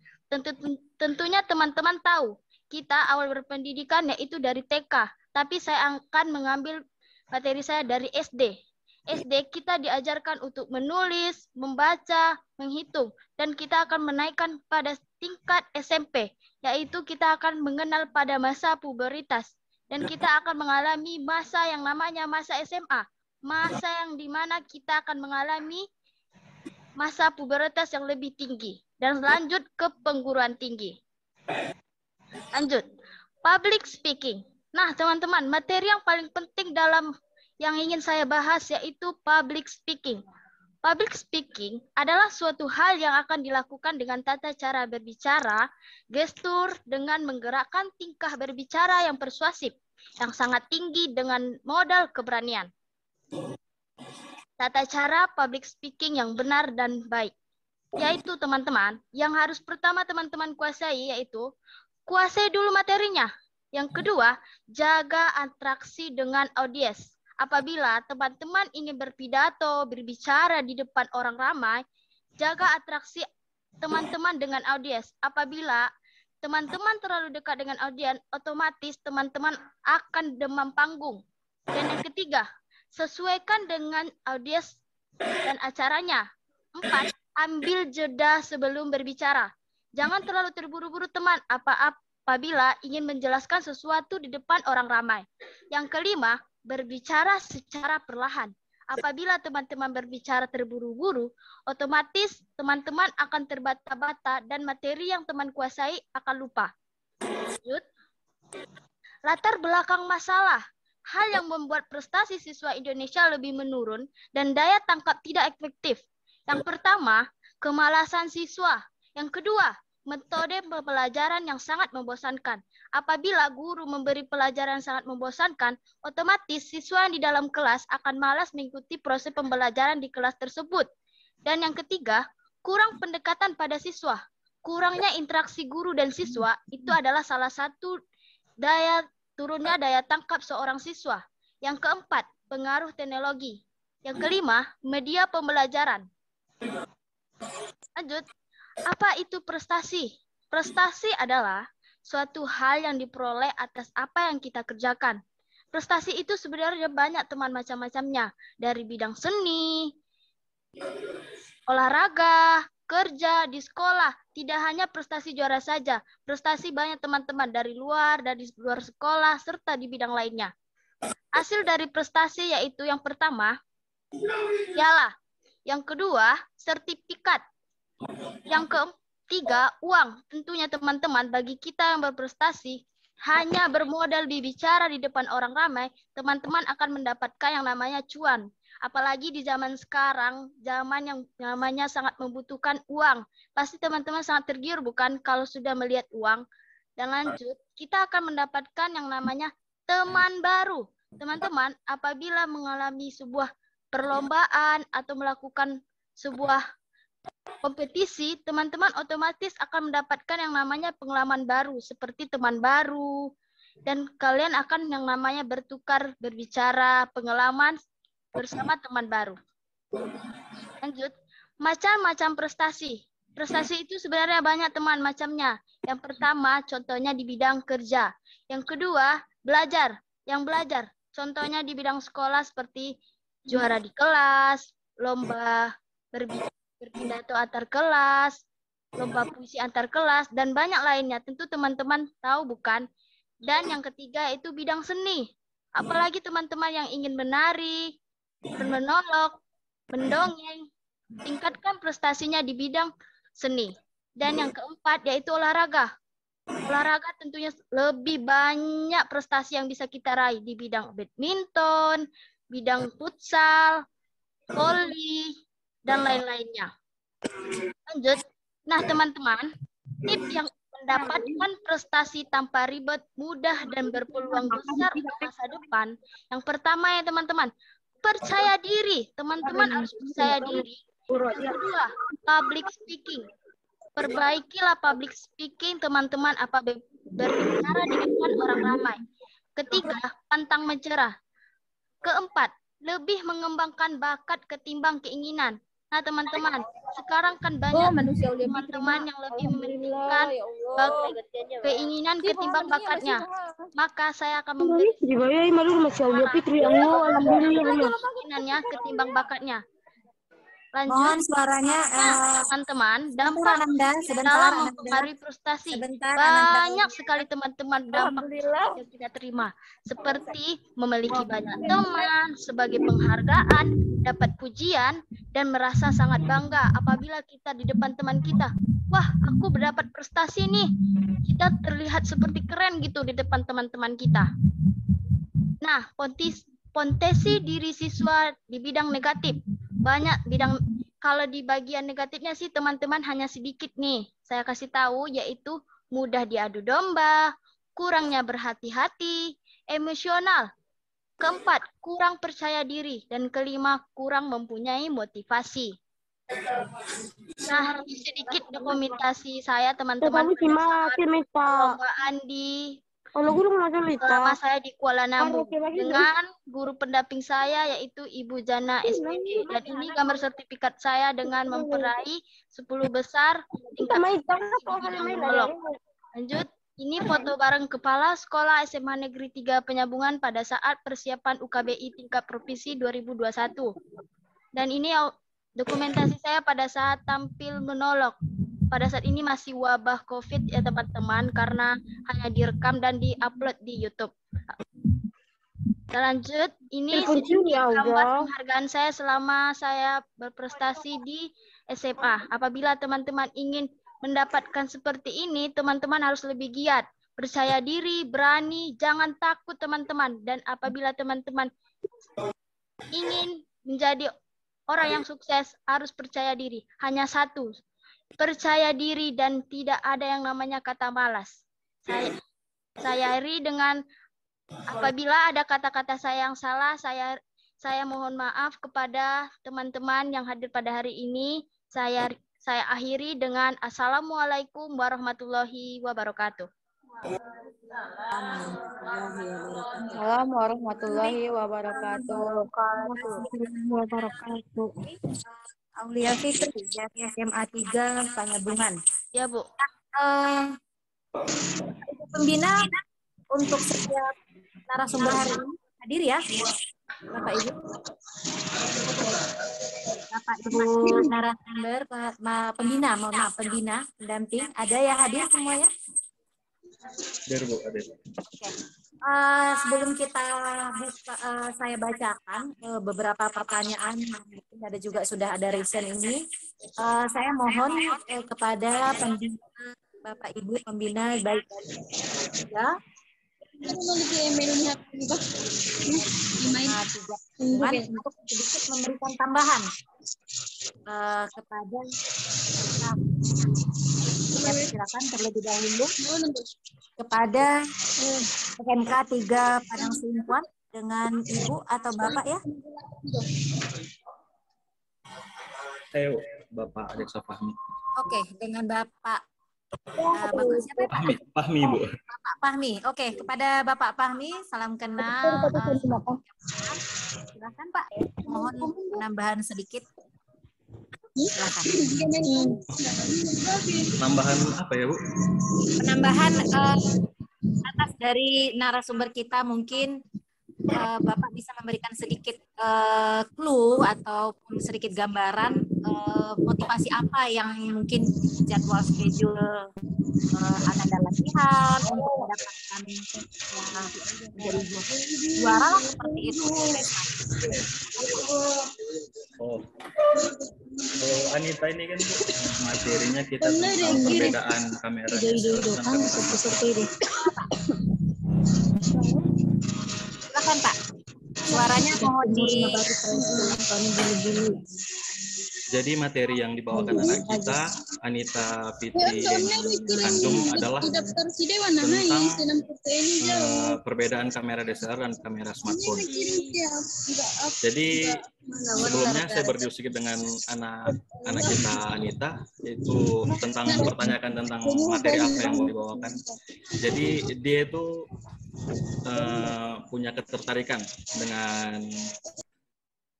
Tentunya teman-teman tahu, kita awal berpendidikan yaitu dari TK. Tapi saya akan mengambil materi saya dari SD. SD kita diajarkan untuk menulis, membaca, menghitung. Dan kita akan menaikkan pada tingkat SMP, yaitu kita akan mengenal pada masa pubertas. Dan kita akan mengalami masa yang namanya masa SMA. Masa yang dimana kita akan mengalami masa pubertas yang lebih tinggi. Dan lanjut ke perguruan tinggi. Lanjut, public speaking. Nah, teman-teman, materi yang paling penting dalam yang ingin saya bahas yaitu public speaking. Public speaking adalah suatu hal yang akan dilakukan dengan tata cara berbicara, gestur, dengan menggerakkan tingkah berbicara yang persuasif, yang sangat tinggi dengan modal keberanian. Tata cara public speaking yang benar dan baik. Yaitu teman-teman, yang harus pertama teman-teman kuasai yaitu kuasai dulu materinya. Yang kedua, jaga atraksi dengan audiens. Apabila teman-teman ingin berpidato, berbicara di depan orang ramai, jaga atraksi teman-teman dengan audiens. Apabila teman-teman terlalu dekat dengan audiens, otomatis teman-teman akan demam panggung. Dan yang ketiga, sesuaikan dengan audiens dan acaranya. 4, ambil jeda sebelum berbicara. Jangan terlalu terburu-buru teman, apabila ingin menjelaskan sesuatu di depan orang ramai. Yang kelima, berbicara secara perlahan. Apabila teman-teman berbicara terburu-buru, otomatis teman-teman akan terbata-bata dan materi yang teman kuasai akan lupa. Lanjut. Latar belakang masalah. Hal yang membuat prestasi siswa Indonesia lebih menurun dan daya tangkap tidak efektif. Yang pertama, kemalasan siswa. Yang kedua, metode pembelajaran yang sangat membosankan. Apabila guru memberi pelajaran sangat membosankan, otomatis siswa yang di dalam kelas akan malas mengikuti proses pembelajaran di kelas tersebut. Dan yang ketiga, kurang pendekatan pada siswa. Kurangnya interaksi guru dan siswa itu adalah salah satu turunnya daya tangkap seorang siswa. Yang keempat, pengaruh teknologi. Yang kelima, media pembelajaran. Lanjut. Apa itu prestasi? Prestasi adalah suatu hal yang diperoleh atas apa yang kita kerjakan. Prestasi itu sebenarnya banyak teman macam-macamnya. Dari bidang seni, olahraga, kerja, di sekolah. Tidak hanya prestasi juara saja. Prestasi banyak teman-teman dari luar sekolah, serta di bidang lainnya. Hasil dari prestasi yaitu yang pertama, piala. Yang kedua, sertifikat. Yang ketiga, uang. Tentunya teman-teman, bagi kita yang berprestasi, hanya bermodal berbicara di depan orang ramai, teman-teman akan mendapatkan yang namanya cuan. Apalagi di zaman sekarang, zaman yang namanya sangat membutuhkan uang. Pasti teman-teman sangat tergiur, bukan, kalau sudah melihat uang. Dan lanjut, kita akan mendapatkan yang namanya teman baru. Teman-teman, apabila mengalami sebuah perlombaan atau melakukan sebuah kompetisi, teman-teman otomatis akan mendapatkan yang namanya pengalaman baru, seperti teman baru, dan kalian akan yang namanya bertukar berbicara, pengalaman bersama teman baru. Lanjut, macam-macam prestasi. Prestasi itu sebenarnya banyak teman macamnya. Yang pertama, contohnya di bidang kerja. Yang kedua, belajar. Yang belajar, contohnya di bidang sekolah seperti juara di kelas, lomba berpidato antar kelas, lomba puisi antar kelas, dan banyak lainnya. Tentu teman-teman tahu, bukan? Dan yang ketiga itu bidang seni. Apalagi teman-teman yang ingin menari, menolok, mendongeng, tingkatkan prestasinya di bidang seni. Dan yang keempat yaitu olahraga. Olahraga tentunya lebih banyak prestasi yang bisa kita raih di bidang badminton, bidang futsal, voli, dan lain-lainnya. Lanjut. Nah, teman-teman, tips yang mendapatkan prestasi tanpa ribet, mudah, dan berpeluang besar untuk masa depan. Yang pertama ya teman-teman, percaya diri. Teman-teman harus percaya diri. Yang kedua, public speaking. Perbaikilah public speaking teman-teman apa berbicara di depan orang ramai. Ketiga, pantang menyerah. Keempat, lebih mengembangkan bakat ketimbang keinginan. Nah teman-teman, sekarang kan banyak teman-teman yang lebih mementingkan keinginan ketimbang bakatnya. Maka saya akan memberi keinginannya ketimbang bakatnya. Lanjut. Mohon suaranya teman-teman, dampak Ananda, sebentar, dalam mempengaruhi prestasi. Banyak sekali teman-teman dampak yang kita terima, seperti memiliki banyak teman, sebagai penghargaan, dapat pujian, dan merasa sangat bangga apabila kita di depan teman kita. Wah, aku mendapat prestasi nih. Kita terlihat seperti keren gitu di depan teman-teman kita. Nah, potensi diri siswa di bidang negatif. Banyak bidang, kalau di bagian negatifnya sih teman-teman hanya sedikit nih. Saya kasih tahu yaitu mudah diadu domba, kurangnya berhati-hati, emosional. Keempat, kurang percaya diri. Dan kelima, kurang mempunyai motivasi. Nah, sedikit dokumentasi saya teman-teman perlombaan di selama saya di Kuala Namu dengan guru pendamping saya yaitu Ibu Jana SPD, dan ini gambar sertifikat saya dengan memperaih 10 besar tingkat psikolog. Lanjut, ini foto bareng Kepala Sekolah SMA Negeri 3 Penyambungan pada saat persiapan UKBI tingkat provinsi 2021. Dan ini dokumentasi saya pada saat tampil monolog. Pada saat ini masih wabah COVID ya teman-teman, karena hanya direkam dan diupload di YouTube. Lanjut, ini gambar penghargaan saya selama saya berprestasi di SMA. Apabila teman-teman ingin mendapatkan seperti ini, teman-teman harus lebih giat, percaya diri, berani, jangan takut teman-teman. Dan apabila teman-teman ingin menjadi orang yang sukses, harus percaya diri. Hanya satu, percaya diri dan tidak ada yang namanya kata malas. Saya iri dengan apabila ada kata-kata saya yang salah, saya mohon maaf kepada teman-teman yang hadir pada hari ini. Saya akhiri dengan Assalamualaikum warahmatullahi wabarakatuh. Assalamualaikum warahmatullahi wabarakatuh. Aulia Fitri dari SMA 3 Penyambungan. Ya, Bu. Pembina untuk setiap narasumber hari ini hadir ya, Bapak Ibu. Bapak Ibu narasumber, pembina, mohon maaf, pembina, pendamping, ada ya hadir semuanya? Hadir, Bu, hadir. Oke. Sebelum kita buka, saya bacakan beberapa pertanyaan, mungkin ada juga sudah ada recent ini. Saya mohon kepada pembina, Bapak Ibu pembina baik ya. Untuk sedikit memberikan tambahan kepada saya persilakan terlebih dahulu kepada SMK 3 Padang Simpuan dengan Ibu atau Bapak ya. Saya Bapak Adeksa Fahmi. Oke, dengan Bapak Bapak siapa? Fahmi, Bu. Bapak Fahmi. Oke, kepada Bapak Fahmi, salam kenal. Silakan Pak, mohon penambahan sedikit. Silakan. Penambahan apa ya, Bu? Penambahan atas dari narasumber kita mungkin Bapak bisa memberikan sedikit clue ataupun sedikit gambaran motivasi apa yang mungkin jadwal schedule Anda latihan untuk mendapatkan menjadi juara lah seperti itu. Oh, Anita ini kan materinya kita tentang perbedaan kamera. Silakan Pak, suaranya mohon di. Jadi materi yang dibawakan anak kita, Anita Fitri Tanjung, adalah tentang perbedaan kamera DSLR dan kamera smartphone. Jadi sebelumnya saya berdiskusi dengan anak kita Anita, yaitu tentang mempertanyakan tentang materi apa yang mau dibawakan. Jadi dia itu punya ketertarikan dengan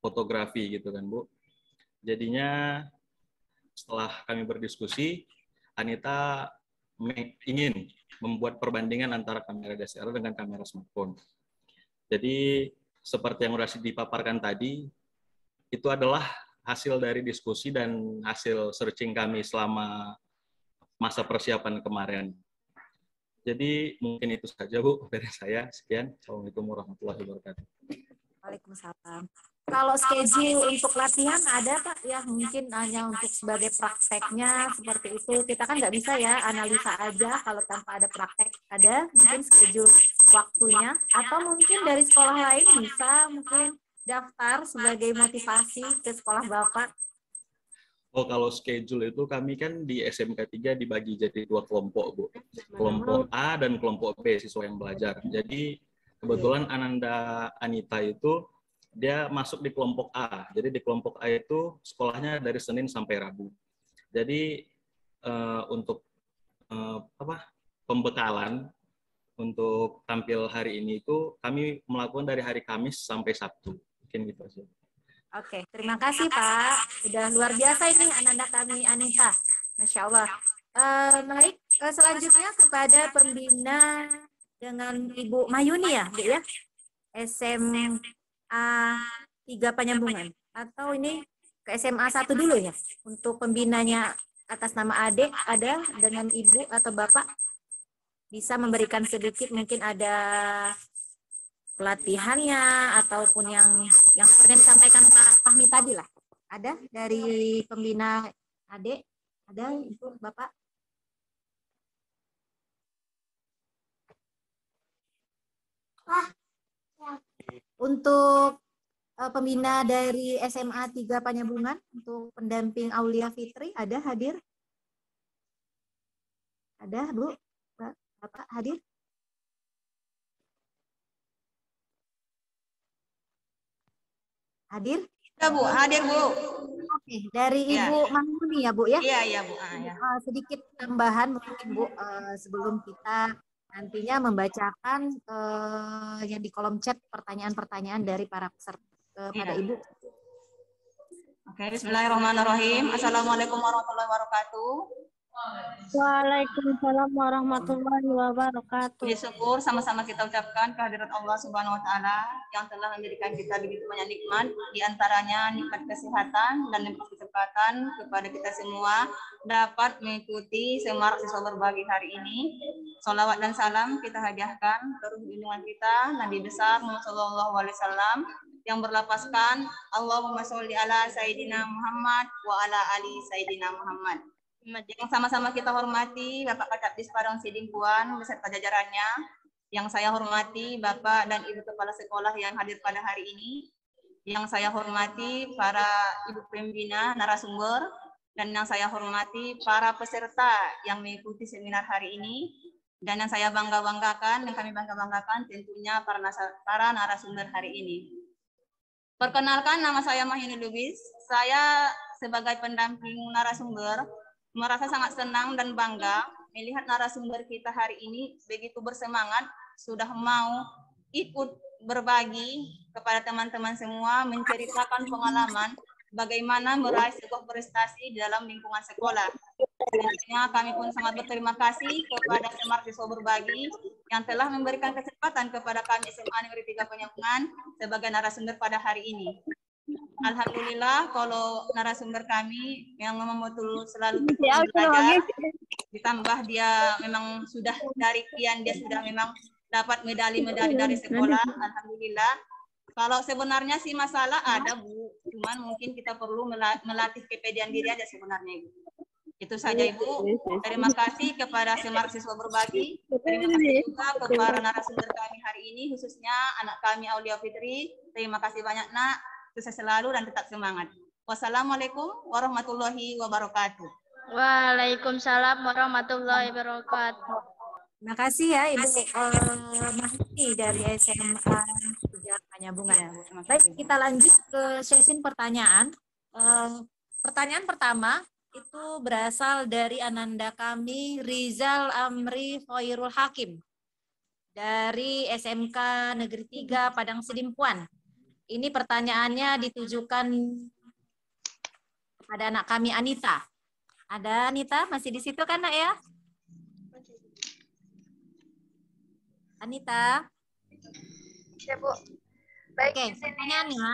fotografi gitu kan, Bu. Jadinya setelah kami berdiskusi, Anita ingin membuat perbandingan antara kamera DSLR dengan kamera smartphone. Jadi seperti yang sudah dipaparkan tadi, itu adalah hasil dari diskusi dan hasil searching kami selama masa persiapan kemarin. Jadi mungkin itu saja, Bu, dari saya. Sekian. Assalamualaikum warahmatullahi wabarakatuh. Waalaikumsalam. Kalau schedule untuk latihan ada Pak ya, mungkin hanya untuk sebagai prakteknya seperti itu. Kita kan nggak bisa ya analisa aja kalau tanpa ada praktek. Ada mungkin schedule waktunya, atau mungkin dari sekolah lain bisa mungkin daftar sebagai motivasi ke sekolah Bapak. Oh, kalau schedule itu kami kan di SMK 3 dibagi jadi 2 kelompok, Bu. Kelompok A dan kelompok B siswa yang belajar. Jadi kebetulan Ananda Anita itu dia masuk di kelompok A. Jadi di kelompok A itu sekolahnya dari Senin sampai Rabu. Jadi untuk pembekalan untuk tampil hari ini itu kami melakukan dari hari Kamis sampai Sabtu. Mungkin gitu aja. Oke, terima kasih Pak. Sudah luar biasa ini anak-anak kami Anita. Masya Allah. Mari selanjutnya kepada pembina dengan Ibu Mayuni ya, Bu ya. SMA 3 Penyambungan. Atau ini ke SMA 1 dulu ya. Untuk pembinanya atas nama adik ada dengan Ibu atau Bapak. Bisa memberikan sedikit, mungkin ada pelatihannya ataupun yang seperti yang disampaikan Pak Fahmi tadi lah. Ada dari pembina adik? Ada Ibu, Bapak? Untuk pembina dari SMA 3 Penyambungan untuk pendamping Aulia Fitri ada hadir? Ada, Bu? Bapak hadir? Hadir? Ya, Bu, hadir, Bu. Oke, dari Ibu Mayuni ya, Bu ya? Iya, Bu. Sedikit tambahan mungkin, Bu, sebelum kita nantinya membacakan yang di kolom chat pertanyaan-pertanyaan dari para peserta kepada Ibu. Oke, bismillahirrahmanirrahim. Assalamualaikum warahmatullahi wabarakatuh. Waalaikumsalam warahmatullahi wabarakatuh. Puji syukur sama-sama kita ucapkan kehadirat Allah Subhanahu wa taala yang telah menjadikan kita begitu banyak nikmat, di antaranya nikmat kesehatan dan nikmat kesempatan kepada kita semua dapat mengikuti semarak siswa berbagi hari ini. Sholawat dan salam kita hadiahkan ke ruh junjungan kita Nabi besar Muhammad sallallahu alaihi wasallam yang berlapaskan Allahumma sholli ala Sayyidina Muhammad wa ala ali Sayyidina Muhammad. Yang sama-sama kita hormati Bapak Kadis Padang Sidingkuan beserta jajarannya, yang saya hormati Bapak dan Ibu Kepala Sekolah yang hadir pada hari ini, yang saya hormati para Ibu Pembina narasumber, dan yang saya hormati para peserta yang mengikuti seminar hari ini, dan yang saya bangga-banggakan dan kami bangga-banggakan tentunya para narasumber hari ini. Perkenalkan, nama saya Mahyuni Lubis. Saya sebagai pendamping narasumber merasa sangat senang dan bangga melihat narasumber kita hari ini begitu bersemangat, sudah mau ikut berbagi kepada teman-teman semua, menceritakan pengalaman bagaimana meraih sebuah prestasi di dalam lingkungan sekolah. Selanjutnya kami pun sangat berterima kasih kepada Semarak Siswa Berbagi yang telah memberikan kesempatan kepada kami SMA Negeri 3 Penyambungan sebagai narasumber pada hari ini. Alhamdulillah kalau narasumber kami yang memang betul selalu belajar, ditambah dia memang sudah dari kian dia sudah memang dapat medali-medali dari sekolah. Alhamdulillah. Kalau sebenarnya sih masalah ada, Bu, cuman mungkin kita perlu melatih kepedean diri aja sebenarnya, Ibu. Itu saja, Ibu. Terima kasih kepada Semarak Siswa Berbagi. Terima kasih juga kepada narasumber kami hari ini, khususnya anak kami Aulia Fitri. Terima kasih banyak, Nak. Sukses selalu dan tetap semangat. Wassalamualaikum warahmatullahi wabarakatuh. Waalaikumsalam warahmatullahi wabarakatuh. Terima kasih ya Ibu Mahdi dari SMA 3 Penyambungan. Baik, kita lanjut ke sesi pertanyaan. Pertanyaan pertama itu berasal dari ananda kami Rizal Amri Khairul Hakim dari SMK Negeri 3 Padang Sidimpuan. Ini pertanyaannya ditujukan kepada anak kami Anita. Ada Anita masih di situ kan Nak ya? Anita. Ya, Bu. Baik, oke, pertanyaannya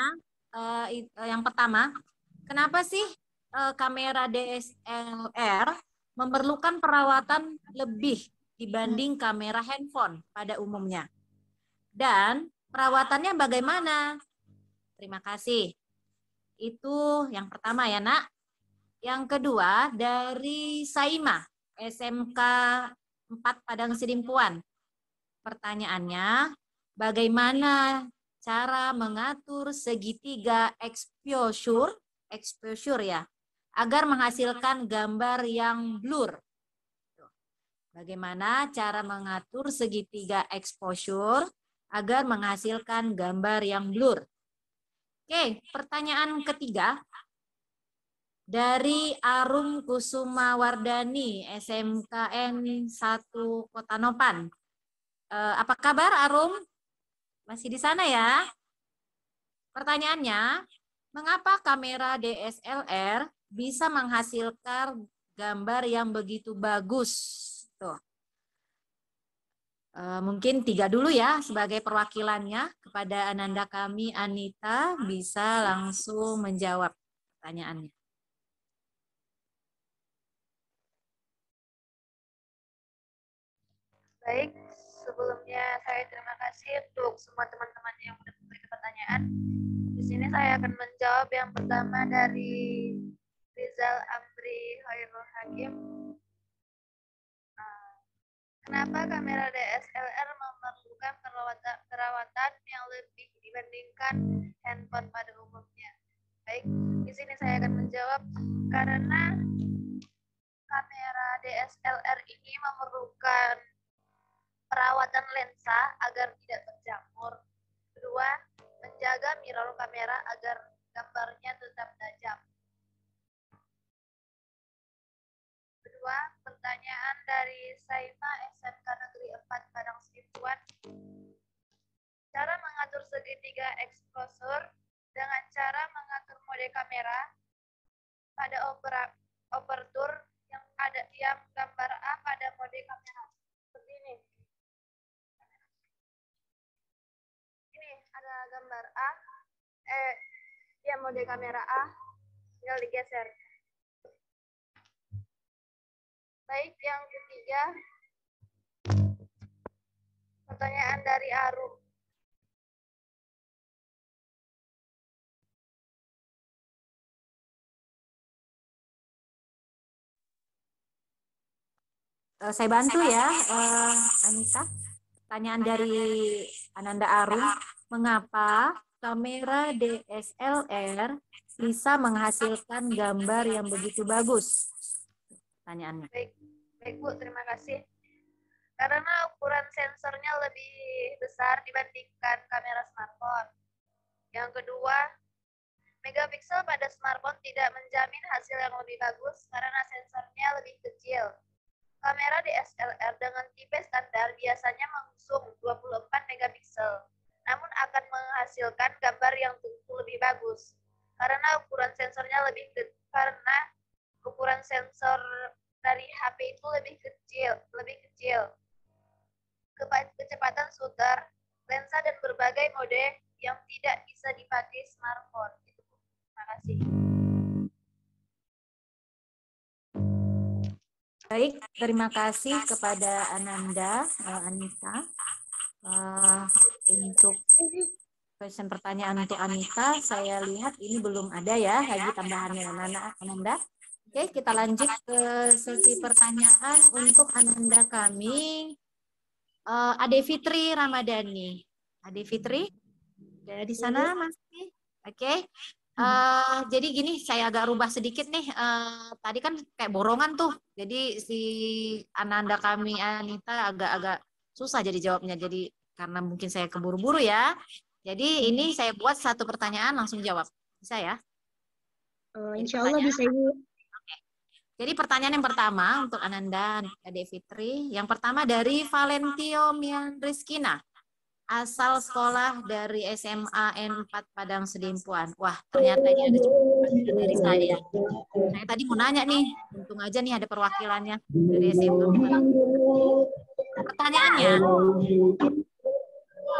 yang pertama, kenapa sih kamera DSLR memerlukan perawatan lebih dibanding kamera handphone pada umumnya? Dan perawatannya bagaimana? Terima kasih. Itu yang pertama ya, Nak. Yang kedua, dari Saima, SMK 4 Padang Sidimpuan. Pertanyaannya, bagaimana cara mengatur segitiga exposure ya, agar menghasilkan gambar yang blur? Bagaimana cara mengatur segitiga exposure agar menghasilkan gambar yang blur? Oke, pertanyaan ketiga dari Arum Kusuma Wardani, SMKN 1 Kota Nopan. Apa kabar Arum? Masih di sana ya? Pertanyaannya, mengapa kamera DSLR bisa menghasilkan gambar yang begitu bagus? Tuh. Mungkin 3 dulu ya sebagai perwakilannya kepada ananda kami Anita bisa langsung menjawab pertanyaannya. Baik, sebelumnya saya terima kasih untuk semua teman-teman yang sudah memberikan pertanyaan. Di sini saya akan menjawab yang pertama dari Rizal Amri Khairul Hakim. Kenapa kamera DSLR memerlukan perawatan yang lebih dibandingkan handphone pada umumnya? Baik, di sini saya akan menjawab karena kamera DSLR ini memerlukan perawatan lensa agar tidak terjamur. Kedua, menjaga mirror kamera agar gambarnya tetap tajam. Kedua, pertanyaan dari Saima SMK Negeri 4 Padang Sidimpuan. Cara mengatur segitiga exposure dengan cara mengatur mode kamera pada operator yang gambar A pada mode kamera. Seperti ini. Ini ada gambar A, ya mode kamera A, tinggal digeser. Baik, yang ketiga, pertanyaan dari Arum. Saya bantu ya, Anita. Pertanyaan dari Ananda Arum, mengapa kamera DSLR bisa menghasilkan gambar yang begitu bagus? Pertanyaannya. Baik Bu, terima kasih. Karena ukuran sensornya lebih besar dibandingkan kamera smartphone. Yang kedua, megapiksel pada smartphone tidak menjamin hasil yang lebih bagus karena sensornya lebih kecil. Kamera DSLR dengan tipe standar biasanya mengusung 24 megapiksel, namun akan menghasilkan gambar yang tentu lebih bagus karena ukuran sensornya karena ukuran sensor dari HP itu lebih kecil. Kecepatan shutter, lensa dan berbagai mode yang tidak bisa dipakai smartphone. Terima kasih. Baik, terima kasih kepada Ananda, Anita. Untuk question pertanyaan untuk Anita, saya lihat ini belum ada ya, lagi tambahannya Ananda. Oke, kita lanjut ke sesi pertanyaan untuk Ananda kami, Ade Fitri Ramadhani. Ade Fitri, ada di sana masih? Oke, Jadi gini, saya agak rubah sedikit nih. Tadi kan kayak borongan tuh. Jadi si Ananda kami Anita agak-agak susah jadi jawabnya. Jadi karena mungkin saya keburu-buru ya. Jadi ini saya buat satu pertanyaan langsung jawab. Bisa ya? Insya Allah bisa, Ibu. Jadi pertanyaan yang pertama untuk Ananda Adik Fitri. Yang pertama dari Valentio Mian Rizkina. Asal sekolah dari SMA N4 Padang Sedimpuan. Wah, ternyata ini ada juga dari saya. Saya tadi mau nanya nih, untung aja nih ada perwakilannya dari SMA. Pertanyaannya,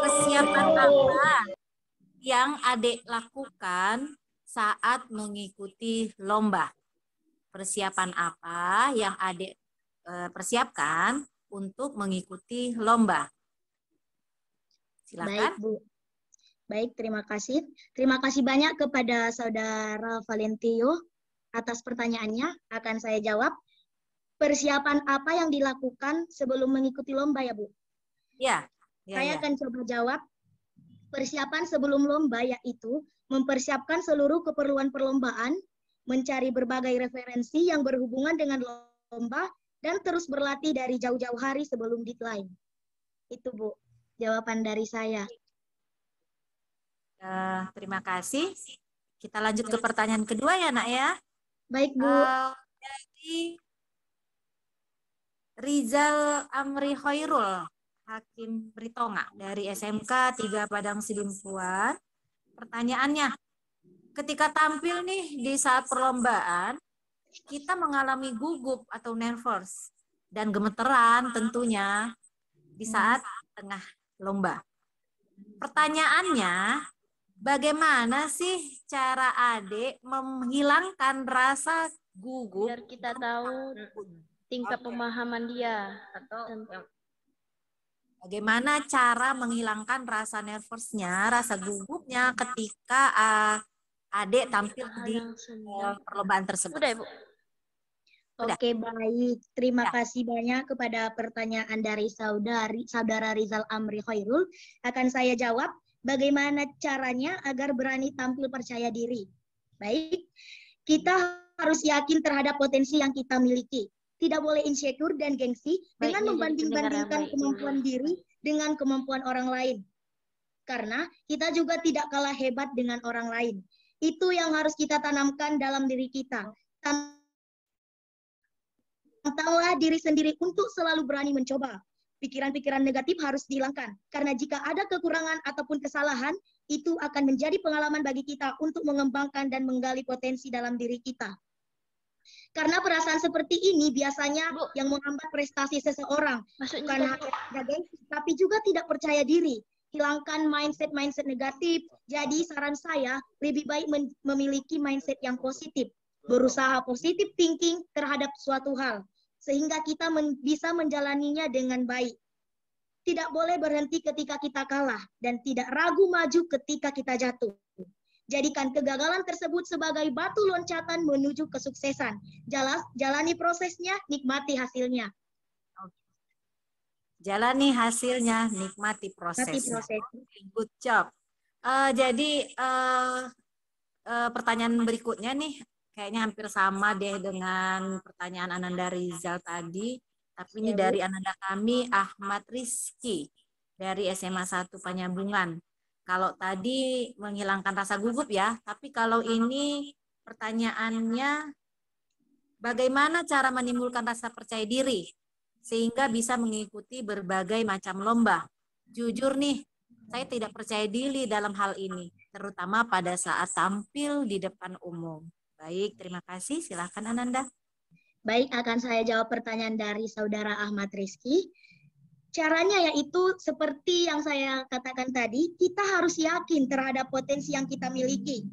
persiapan apa yang adik lakukan saat mengikuti lomba? Persiapan apa yang adik persiapkan untuk mengikuti lomba? Silakan. Baik, Bu. Baik, terima kasih. Terima kasih banyak kepada Saudara Valentio atas pertanyaannya. Akan saya jawab. Persiapan apa yang dilakukan sebelum mengikuti lomba ya, Bu? Ya. Saya akan coba jawab. Persiapan sebelum lomba yaitu mempersiapkan seluruh keperluan perlombaan, mencari berbagai referensi yang berhubungan dengan lomba, dan terus berlatih dari jauh-jauh hari sebelum deadline. Itu, Bu, jawaban dari saya. Terima kasih. Kita lanjut ke pertanyaan kedua ya, Nak ya. Baik, Bu. Jadi Rizal Amri Khairul, Hakim Britonga dari SMK 3 Padang Sidimpuan. Pertanyaannya, ketika tampil nih di saat perlombaan, kita mengalami gugup atau nervous dan gemeteran tentunya di saat tengah lomba. Pertanyaannya, bagaimana sih cara adik menghilangkan rasa gugup? Biar kita tahu tingkat pemahaman dia. Bagaimana cara menghilangkan rasa nervousnya, rasa gugupnya ketika adik tampil di perlombaan tersebut? Udah, Bu. Oke, baik. Terima kasih banyak kepada pertanyaan dari Saudara Rizal Amri Khairul. Akan saya jawab, bagaimana caranya agar berani tampil percaya diri. Baik, kita harus yakin terhadap potensi yang kita miliki. Tidak boleh insecure dan gengsi dengan membanding-bandingkan kemampuan diri dengan kemampuan orang lain. Karena kita juga tidak kalah hebat dengan orang lain. Itu yang harus kita tanamkan dalam diri kita. Tantanglah diri sendiri untuk selalu berani mencoba. Pikiran-pikiran negatif harus dihilangkan. Karena jika ada kekurangan ataupun kesalahan, itu akan menjadi pengalaman bagi kita untuk mengembangkan dan menggali potensi dalam diri kita. Karena perasaan seperti ini biasanya yang menghambat prestasi seseorang. Bukan hanya gengsi, tapi juga tidak percaya diri. Hilangkan mindset-mindset negatif. Jadi saran saya, lebih baik memiliki mindset yang positif. Berusaha positive thinking terhadap suatu hal. Sehingga kita bisa menjalaninya dengan baik. Tidak boleh berhenti ketika kita kalah. Dan tidak ragu maju ketika kita jatuh. Jadikan kegagalan tersebut sebagai batu loncatan menuju kesuksesan. Jalani prosesnya, nikmati hasilnya. Jalani hasilnya, nikmati prosesnya. Good job. Jadi pertanyaan berikutnya nih, kayaknya hampir sama deh dengan pertanyaan Ananda Rizal tadi. Tapi ini dari Ananda kami, Ahmad Rizky, dari SMA 1 Penyambungan. Kalau tadi menghilangkan rasa gugup ya, tapi kalau ini pertanyaannya, bagaimana cara menimbulkan rasa percaya diri sehingga bisa mengikuti berbagai macam lomba? Jujur nih, saya tidak percaya diri dalam hal ini, terutama pada saat tampil di depan umum. Baik, terima kasih. Silakan Ananda. Baik, akan saya jawab pertanyaan dari Saudara Ahmad Rizky. Caranya yaitu seperti yang saya katakan tadi, kita harus yakin terhadap potensi yang kita miliki.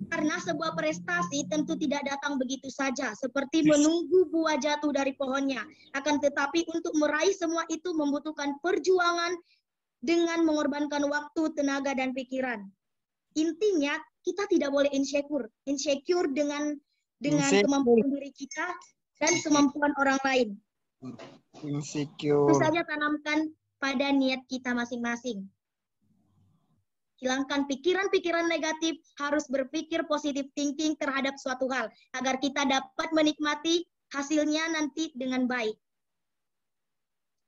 Karena sebuah prestasi tentu tidak datang begitu saja, seperti menunggu buah jatuh dari pohonnya. Akan tetapi untuk meraih semua itu membutuhkan perjuangan dengan mengorbankan waktu, tenaga, dan pikiran. Intinya, kita tidak boleh insecure dengan kemampuan diri kita dan kemampuan orang lain. Itu saja tanamkan pada niat kita masing-masing. Hilangkan pikiran-pikiran negatif, harus berpikir positive thinking terhadap suatu hal, agar kita dapat menikmati hasilnya nanti dengan baik.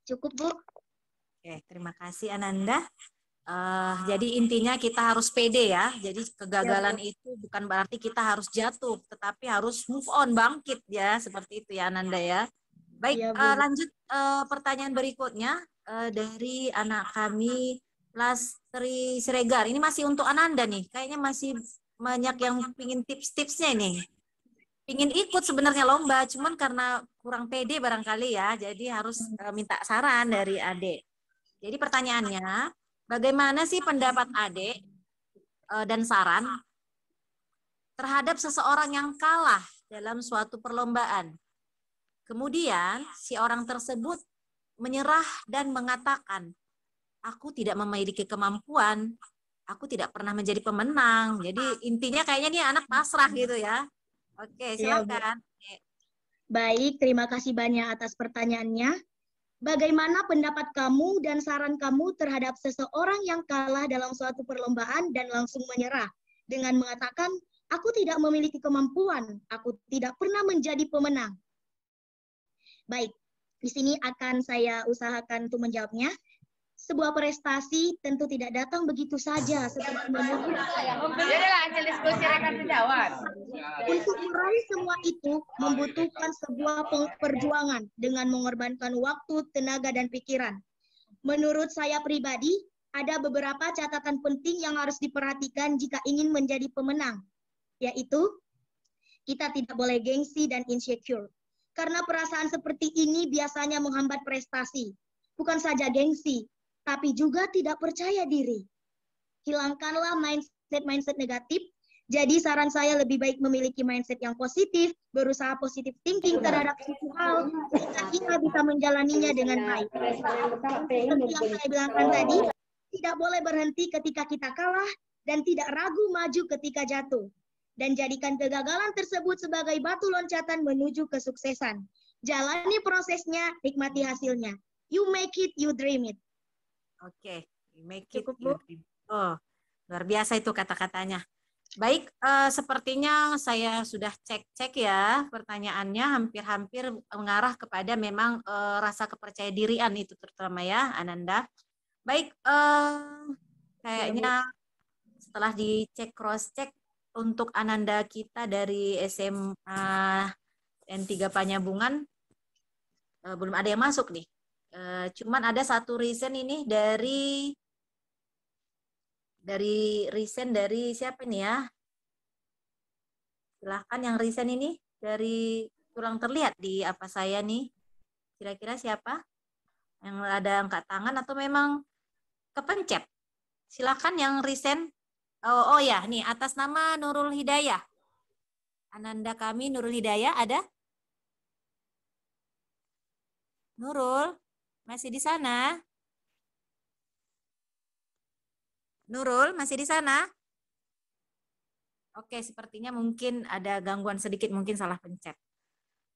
Cukup, Bu. Oke, terima kasih Ananda. Jadi intinya kita harus pede ya. Jadi kegagalan itu bukan berarti kita harus jatuh, tetapi harus move on, bangkit ya. Seperti itu ya Ananda ya. Baik, lanjut pertanyaan berikutnya dari anak kami Lastri Siregar. Ini masih untuk Ananda nih. Kayaknya masih banyak yang pingin tips-tipsnya ini. Pingin ikut sebenarnya lomba, cuman karena kurang pede barangkali ya. Jadi harus minta saran dari adik. Jadi pertanyaannya, bagaimana sih pendapat adik dan saran terhadap seseorang yang kalah dalam suatu perlombaan? Kemudian si orang tersebut menyerah dan mengatakan, aku tidak memiliki kemampuan, aku tidak pernah menjadi pemenang. Jadi intinya kayaknya nih anak pasrah gitu ya. Oke, silakan. Baik, terima kasih banyak atas pertanyaannya. Bagaimana pendapat kamu dan saran kamu terhadap seseorang yang kalah dalam suatu perlombaan dan langsung menyerah dengan mengatakan, aku tidak memiliki kemampuan, aku tidak pernah menjadi pemenang. Baik, di sini akan saya usahakan untuk menjawabnya. Sebuah prestasi tentu tidak datang begitu saja seperti menuju. Untuk meraih semua itu membutuhkan sebuah perjuangan dengan mengorbankan waktu, tenaga, dan pikiran. Menurut saya pribadi, ada beberapa catatan penting yang harus diperhatikan jika ingin menjadi pemenang, yaitu kita tidak boleh gengsi dan insecure. Karena perasaan seperti ini biasanya menghambat prestasi. Bukan saja gengsi, tapi juga tidak percaya diri. Hilangkanlah mindset negatif. Jadi saran saya lebih baik memiliki mindset yang positif, berusaha positif thinking terhadap suatu hal, sehingga kita bisa menjalaninya dengan baik. Seperti yang saya bilangkan tadi, tidak boleh berhenti ketika kita kalah, dan tidak ragu maju ketika jatuh. Dan jadikan kegagalan tersebut sebagai batu loncatan menuju kesuksesan. Jalani prosesnya, nikmati hasilnya. You make it, you dream it. Oke, make it, you dream. Oh, luar biasa itu kata-katanya. Baik, sepertinya saya sudah cek ya pertanyaannya, hampir-hampir mengarah kepada memang rasa kepercayaan dirian itu terutama ya, Ananda. Baik, kayaknya setelah dicek cross-check untuk Ananda kita dari SMA N3 Panyabungan, belum ada yang masuk nih. Cuman ada satu reason ini dari reason dari siapa nih ya? Silahkan yang reason ini dari kurang terlihat di apa saya nih. Kira-kira siapa? Yang ada angkat tangan atau memang kepencet? Silahkan yang reason. Oh ya, nih atas nama Nurul Hidayah. Ananda kami Nurul Hidayah ada? Nurul, masih di sana? Nurul, masih di sana? Oke, sepertinya mungkin ada gangguan sedikit, mungkin salah pencet.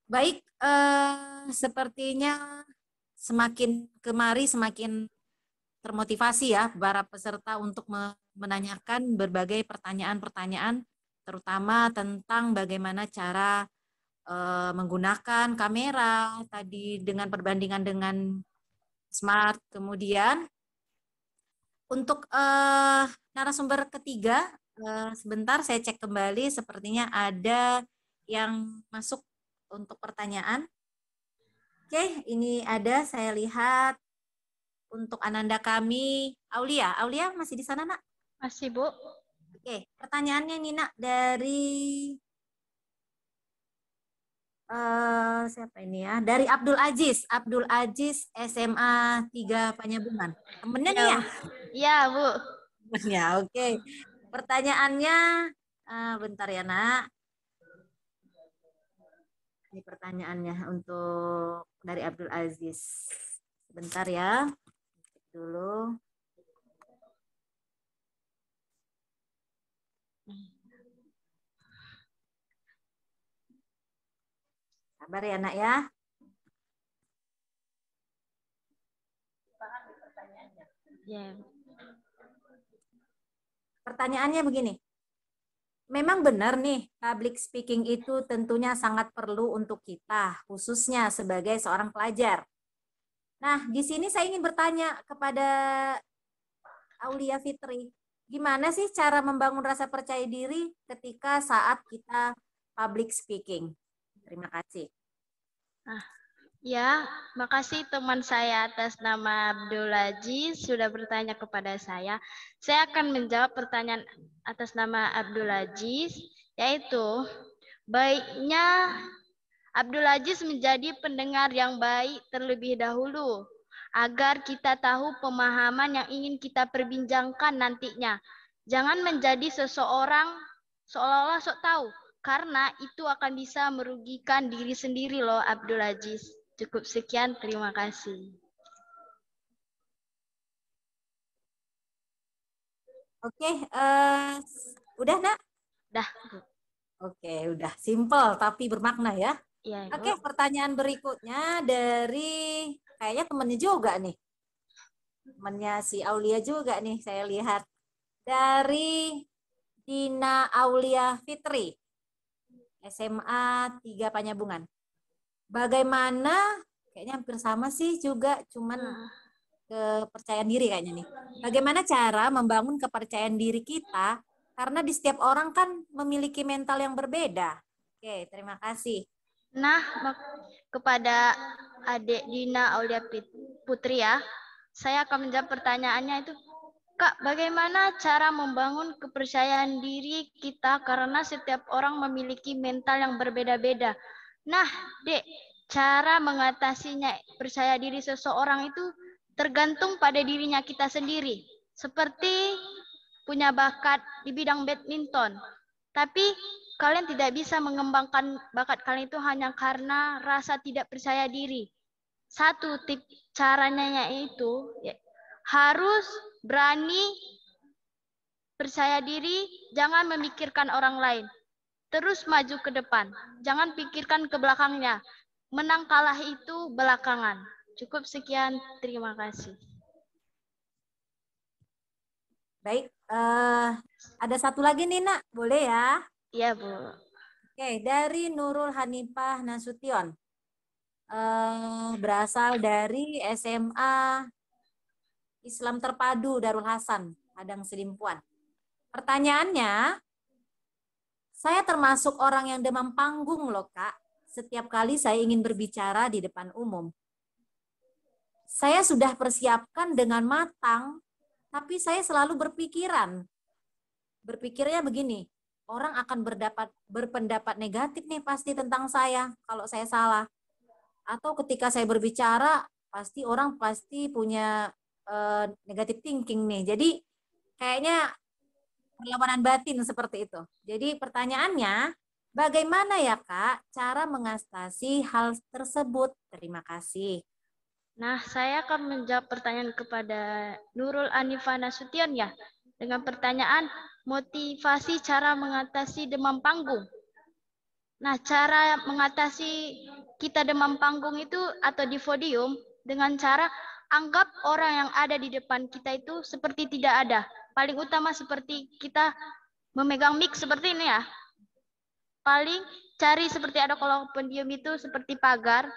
Baik, sepertinya semakin kemari semakin termotivasi ya para peserta untuk menanyakan berbagai pertanyaan-pertanyaan, terutama tentang bagaimana cara menggunakan kamera tadi dengan perbandingan dengan smart. Kemudian untuk narasumber ketiga, sebentar saya cek kembali, sepertinya ada yang masuk untuk pertanyaan. Oke, ini ada, saya lihat untuk Ananda kami, Aulia. Aulia masih di sana, Nak? Masih, Bu. Oke, pertanyaannya nih, Nak, dari siapa ini ya? Dari Abdul Aziz SMA 3 Panyabungan. Temennya nih ya? Iya, Bu. Ya, oke. Pertanyaannya, bentar ya, Nak. Ini pertanyaannya untuk dari Abdul Aziz. Bentar ya. Dulu. Sabar ya, Nak ya. Ya. pertanyaannya begini. Memang benar nih, public speaking itu tentunya sangat perlu untuk kita, khususnya sebagai seorang pelajar. Nah, di sini saya ingin bertanya kepada Aulia Fitri, gimana sih cara membangun rasa percaya diri ketika saat kita public speaking? Terima kasih. Ya, makasih teman saya atas nama Abdul Aziz sudah bertanya kepada saya. Saya akan menjawab pertanyaan atas nama Abdul Aziz, yaitu baiknya Abdul Aziz menjadi pendengar yang baik terlebih dahulu, agar kita tahu pemahaman yang ingin kita perbincangkan nantinya. Jangan menjadi seseorang seolah-olah sok tahu, karena itu akan bisa merugikan diri sendiri loh Abdul Aziz. Cukup sekian, terima kasih. Oke, udah nak? Dah. Oke, udah simple tapi bermakna ya. Iya, Oke, pertanyaan berikutnya dari kayaknya temennya juga nih. Temennya si Aulia juga nih, saya lihat. Dari Dina Aulia Fitri, SMA 3 Panyabungan. Bagaimana, kayaknya hampir sama sih juga, cuman kepercayaan diri kayaknya nih. Bagaimana cara membangun kepercayaan diri kita, karena di setiap orang kan memiliki mental yang berbeda. Oke, terima kasih. Nah, kepada adik Dina Aulia Putri ya, saya akan menjawab pertanyaannya itu. Kak, bagaimana cara membangun kepercayaan diri kita karena setiap orang memiliki mental yang berbeda-beda? Nah, Dek, cara mengatasinya percaya diri seseorang itu tergantung pada dirinya kita sendiri. Seperti punya bakat di bidang badminton, tapi kalian tidak bisa mengembangkan bakat kalian itu hanya karena rasa tidak percaya diri. Satu tip caranya yaitu harus berani percaya diri, jangan memikirkan orang lain. Terus maju ke depan, jangan pikirkan ke belakangnya. Menang kalah itu belakangan. Cukup sekian, terima kasih. Baik, ada satu lagi nih nak, boleh ya? Iya Bu. Oke, dari Nurul Hanifah Nasution, berasal dari SMA Islam Terpadu Darul Hasan, Padang Sidimpuan. Pertanyaannya, saya termasuk orang yang demam panggung loh Kak. Setiap kali saya ingin berbicara di depan umum. Saya sudah persiapkan dengan matang, tapi saya selalu berpikirnya begini, orang akan berpendapat negatif nih pasti tentang saya kalau saya salah. Atau ketika saya berbicara, pasti orang punya negatif thinking nih. Jadi kayaknya perlawanan batin seperti itu. Jadi pertanyaannya, bagaimana ya Kak cara mengatasi hal tersebut? Terima kasih. Nah, saya akan menjawab pertanyaan kepada Nurul Anifah Nasution ya. Dengan pertanyaan, motivasi cara mengatasi demam panggung. Nah, cara mengatasi kita demam panggung itu atau di podium dengan cara anggap orang yang ada di depan kita itu seperti tidak ada. Paling utama seperti kita memegang mic seperti ini ya. Paling cari seperti ada kalau pendiam itu seperti pagar.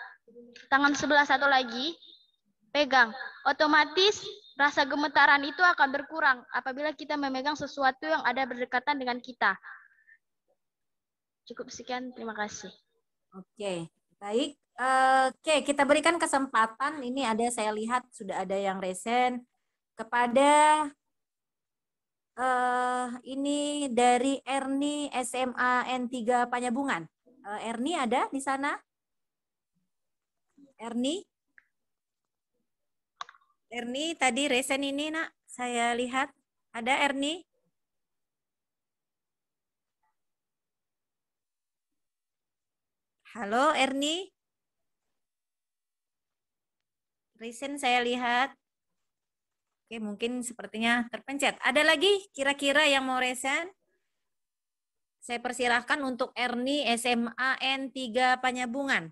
Tangan sebelah satu lagi pegang. Otomatis rasa gemetaran itu akan berkurang apabila kita memegang sesuatu yang ada berdekatan dengan kita. Cukup sekian, terima kasih. Oke, baik. Oke, kita berikan kesempatan. Ini ada, saya lihat sudah ada yang resen kepada ini dari Erni SMA N3 Panyabungan. Erni ada di sana? Erni tadi resen ini nak, saya lihat ada Erni. Halo Erni. Resen saya lihat. Oke, mungkin sepertinya terpencet. Ada lagi kira-kira yang mau resen? Saya persilahkan untuk Erni SMA N3 Panyabungan.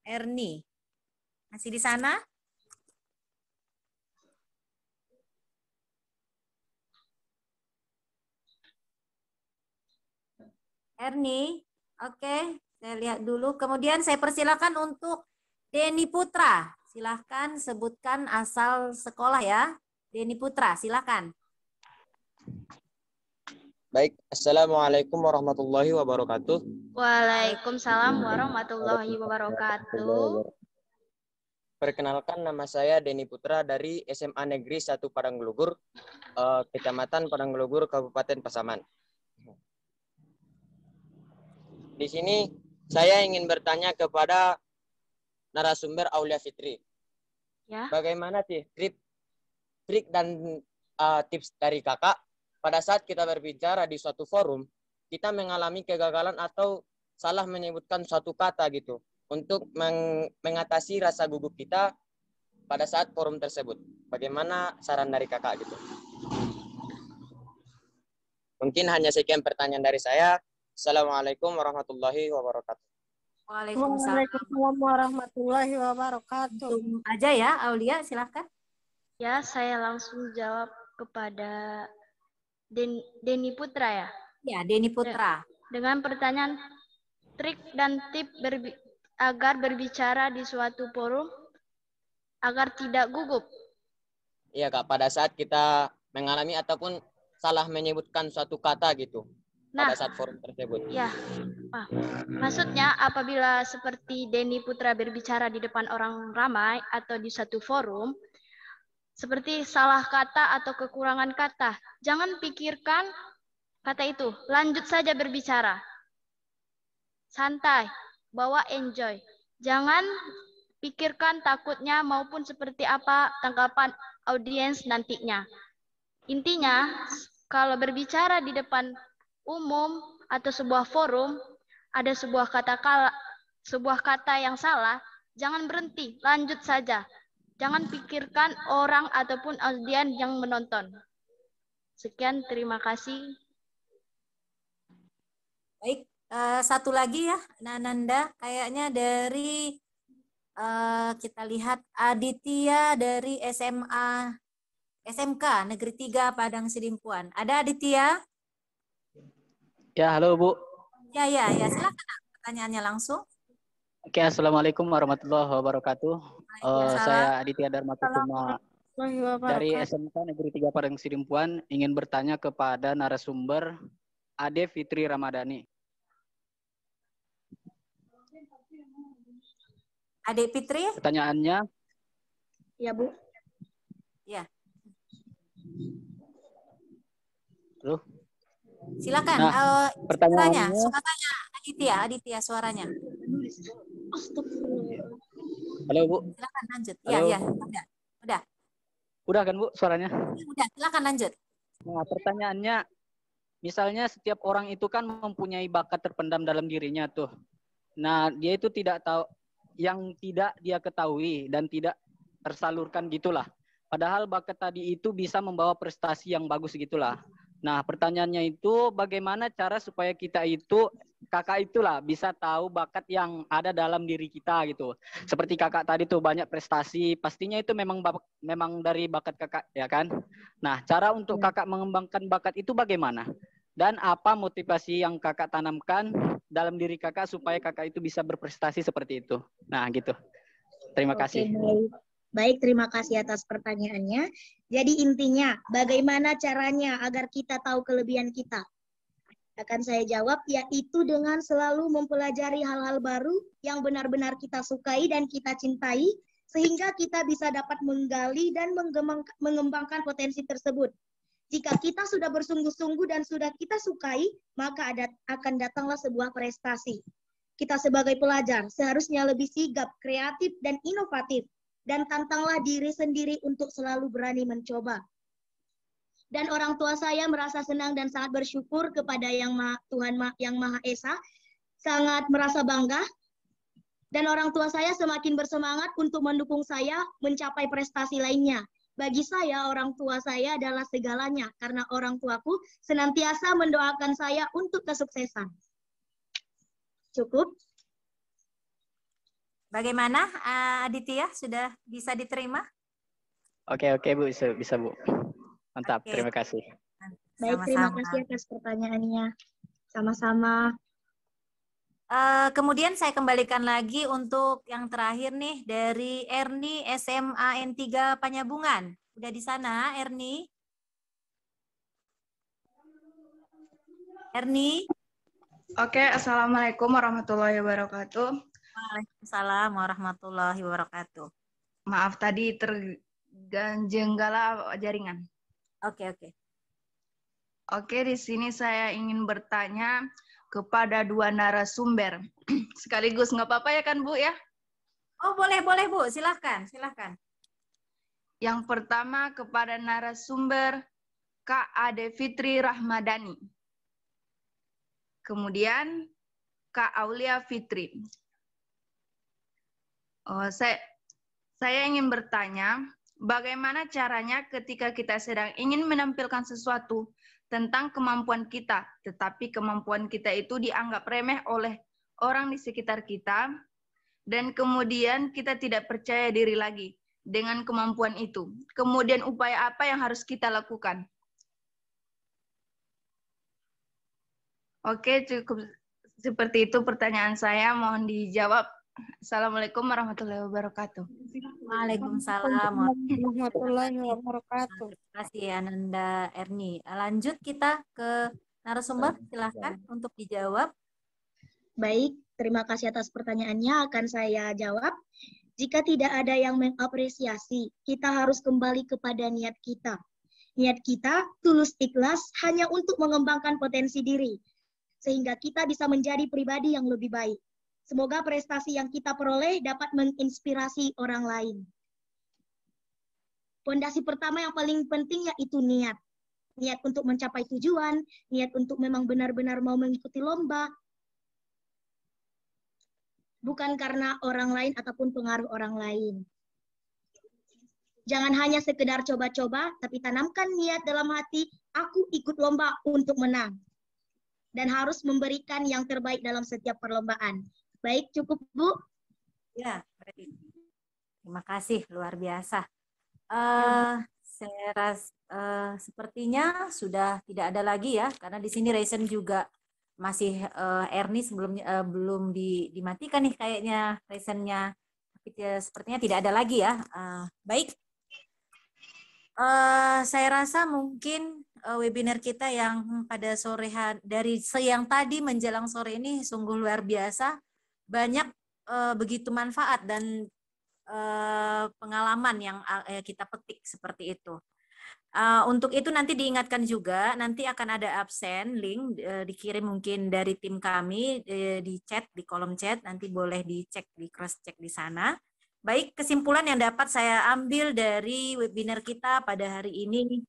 Erni, masih di sana? Erni. Oke, saya lihat dulu. Kemudian saya persilakan untuk Denny Putra. Silahkan sebutkan asal sekolah ya. Denny Putra, silakan. Baik, Assalamualaikum warahmatullahi wabarakatuh. Waalaikumsalam warahmatullahi wabarakatuh. Perkenalkan, nama saya Denny Putra dari SMA Negeri 1 Padanggelugur, Kecamatan Padanggelugur, Kabupaten Pasaman. Di sini saya ingin bertanya kepada narasumber Aulia Fitri. Ya. Bagaimana sih trik dan tips dari kakak pada saat kita berbicara di suatu forum, kita mengalami kegagalan atau salah menyebutkan suatu kata gitu, untuk mengatasi rasa gugup kita pada saat forum tersebut. Bagaimana saran dari kakak gitu? Mungkin hanya sekian pertanyaan dari saya. Assalamualaikum warahmatullahi wabarakatuh. Waalaikumsalam warahmatullahi wabarakatuh. Aja ya, Aulia, silahkan. Ya, saya langsung jawab kepada Denny Putra ya. Ya, Denny Putra. Dengan pertanyaan trik dan tip agar berbicara di suatu forum agar tidak gugup. Iya Kak, pada saat kita mengalami ataupun salah menyebutkan suatu kata gitu. Pada saat forum tersebut. Ya, maksudnya apabila seperti Denny Putra berbicara di depan orang ramai atau di satu forum, seperti salah kata atau kekurangan kata, jangan pikirkan kata itu, lanjut saja berbicara. Santai, bawa enjoy. Jangan pikirkan takutnya maupun seperti apa tanggapan audiens nantinya. Intinya, kalau berbicara di depan umum atau sebuah forum, ada sebuah kata yang salah, jangan berhenti, lanjut saja. Jangan pikirkan orang ataupun audiens yang menonton. Sekian, terima kasih. Baik, satu lagi ya, Nanda, kayaknya dari kita lihat Aditya dari SMK Negeri 3 Padang Sidimpuan. Ada Aditya? Ya, halo Bu. Ya, silakan pertanyaannya langsung. Oke, Assalamualaikum warahmatullahi wabarakatuh. Saya Aditya Dharma Kusuma dari SMK Negeri 3 Padang Sidimpuan, ingin bertanya kepada narasumber Ade Fitri Ramadhani. Ade Fitri? Pertanyaannya? Ya, Bu. Ya. Halo? Silakan. Pertanyaannya. Suaranya Aditya suaranya. Halo Bu. Silakan lanjut. Halo. Ya, udah. Udah kan Bu suaranya? Udah, silakan lanjut. Nah, pertanyaannya, misalnya setiap orang itu kan mempunyai bakat terpendam dalam dirinya tuh. Nah, dia itu tidak tahu, yang tidak dia ketahui dan tidak tersalurkan gitulah. Padahal bakat tadi itu bisa membawa prestasi yang bagus gitulah. Nah, pertanyaannya itu bagaimana cara supaya kita itu, kakak itulah bisa tahu bakat yang ada dalam diri kita gitu. Seperti kakak tadi tuh banyak prestasi, pastinya itu memang dari bakat kakak ya kan. Nah, cara untuk kakak mengembangkan bakat itu bagaimana? Dan apa motivasi yang kakak tanamkan dalam diri kakak supaya kakak itu bisa berprestasi seperti itu? Nah, gitu. Terima kasih. Baik, terima kasih atas pertanyaannya. Jadi intinya, bagaimana caranya agar kita tahu kelebihan kita? Akan saya jawab, yaitu dengan selalu mempelajari hal-hal baru yang benar-benar kita sukai dan kita cintai, sehingga kita bisa dapat menggali dan mengembangkan potensi tersebut. Jika kita sudah bersungguh-sungguh dan sudah kita sukai, maka akan datanglah sebuah prestasi. Kita sebagai pelajar seharusnya lebih sigap, kreatif, dan inovatif. Dan tantanglah diri sendiri untuk selalu berani mencoba. Dan orang tua saya merasa senang dan sangat bersyukur kepada Tuhan Yang Maha Esa, sangat merasa bangga. Dan orang tua saya semakin bersemangat untuk mendukung saya mencapai prestasi lainnya. Bagi saya, orang tua saya adalah segalanya, karena orang tuaku senantiasa mendoakan saya untuk kesuksesan. Cukup? Bagaimana Aditya, sudah bisa diterima? Oke Bu, bisa Bu. Mantap, terima kasih. Baik, terima kasih atas pertanyaannya. Sama-sama. Kemudian saya kembalikan lagi untuk yang terakhir nih dari Erni SMA N3 Panyabungan. Udah di sana, Erni? Erni? Oke, Assalamualaikum warahmatullahi wabarakatuh. Waalaikumsalam warahmatullahi wabarakatuh. Maaf tadi terganjengala jaringan. Oke. Oke, di sini saya ingin bertanya kepada dua narasumber. Sekaligus nggak apa-apa ya kan Bu ya? Oh boleh Bu, silahkan. Yang pertama kepada narasumber Kak Ade Fitri Rahmadani. Kemudian Kak Aulia Fitri. Saya ingin bertanya, bagaimana caranya ketika kita sedang ingin menampilkan sesuatu tentang kemampuan kita, tetapi kemampuan kita itu dianggap remeh oleh orang di sekitar kita, dan kemudian kita tidak percaya diri lagi dengan kemampuan itu. Kemudian upaya apa yang harus kita lakukan? Oke, cukup seperti itu pertanyaan saya. Mohon dijawab. Assalamualaikum warahmatullahi wabarakatuh. Waalaikumsalam warahmatullahi wabarakatuh. Terima kasih Ananda Erni. Lanjut kita ke narasumber, silahkan untuk dijawab. Baik, terima kasih atas pertanyaannya. Akan saya jawab. Jika tidak ada yang mengapresiasi, kita harus kembali kepada niat kita. Niat kita tulus ikhlas hanya untuk mengembangkan potensi diri, sehingga kita bisa menjadi pribadi yang lebih baik. Semoga prestasi yang kita peroleh dapat menginspirasi orang lain. Pondasi pertama yang paling penting yaitu niat. Niat untuk mencapai tujuan, niat untuk memang benar-benar mau mengikuti lomba. Bukan karena orang lain ataupun pengaruh orang lain. Jangan hanya sekedar coba-coba, tapi tanamkan niat dalam hati, aku ikut lomba untuk menang. Dan harus memberikan yang terbaik dalam setiap perlombaan. Baik, cukup Bu. Ya, baik. Terima kasih, luar biasa. Saya rasa sepertinya sudah tidak ada lagi ya, karena di sini Resen juga masih Erni sebelumnya belum dimatikan nih kayaknya Resennya. Tapi sepertinya tidak ada lagi ya. Baik. Saya rasa mungkin webinar kita yang pada sore dari siang tadi menjelang sore ini sungguh luar biasa. Banyak begitu manfaat dan pengalaman yang kita petik seperti itu. Untuk itu nanti diingatkan juga, nanti akan ada absen link dikirim mungkin dari tim kami di chat, di kolom chat, nanti boleh dicek, di cross check di sana. Baik, kesimpulan yang dapat saya ambil dari webinar kita pada hari ini.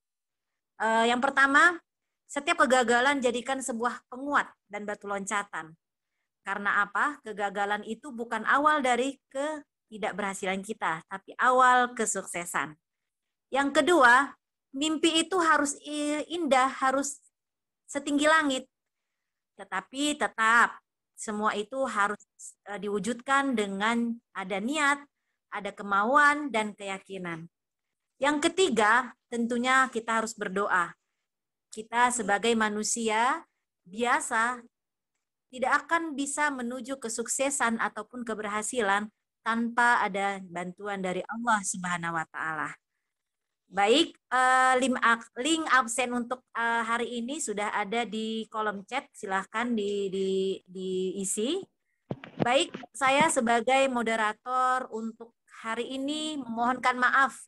Yang pertama, setiap kegagalan jadikan sebuah penguat dan batu loncatan. Karena apa? Kegagalan itu bukan awal dari ketidakberhasilan kita, tapi awal kesuksesan. Yang kedua, mimpi itu harus indah, harus setinggi langit. Tetapi tetap semua itu harus diwujudkan dengan ada niat, ada kemauan, dan keyakinan. Yang ketiga, tentunya kita harus berdoa. Kita sebagai manusia biasa tidak akan bisa menuju kesuksesan ataupun keberhasilan tanpa ada bantuan dari Allah Subhanahu wa Ta'ala. Baik, link absen untuk hari ini sudah ada di kolom chat, silahkan diisi. Baik, saya sebagai moderator untuk hari ini memohonkan maaf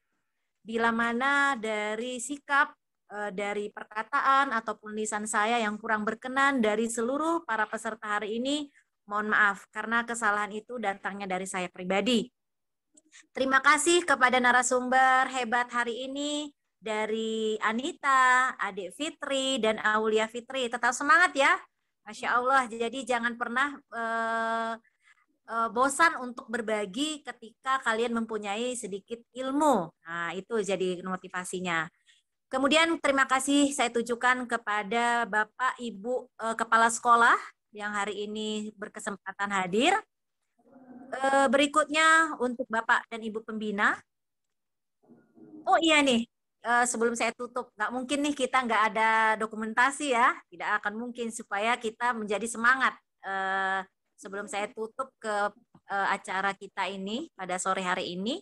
bila mana dari sikap, dari perkataan ataupun lisan saya yang kurang berkenan dari seluruh para peserta hari ini, mohon maaf karena kesalahan itu datangnya dari saya pribadi. Terima kasih kepada narasumber hebat hari ini dari Anita, Ade Fitri, dan Aulia Fitri. Tetap semangat ya, Masya Allah. Jadi jangan pernah bosan untuk berbagi ketika kalian mempunyai sedikit ilmu. Nah, itu jadi motivasinya. Kemudian terima kasih saya tujukan kepada Bapak Ibu Kepala Sekolah yang hari ini berkesempatan hadir. Berikutnya untuk Bapak dan Ibu Pembina. Oh iya nih, sebelum saya tutup, nggak mungkin nih kita nggak ada dokumentasi ya. Tidak akan mungkin supaya kita menjadi semangat sebelum saya tutup ke acara kita ini pada sore hari ini,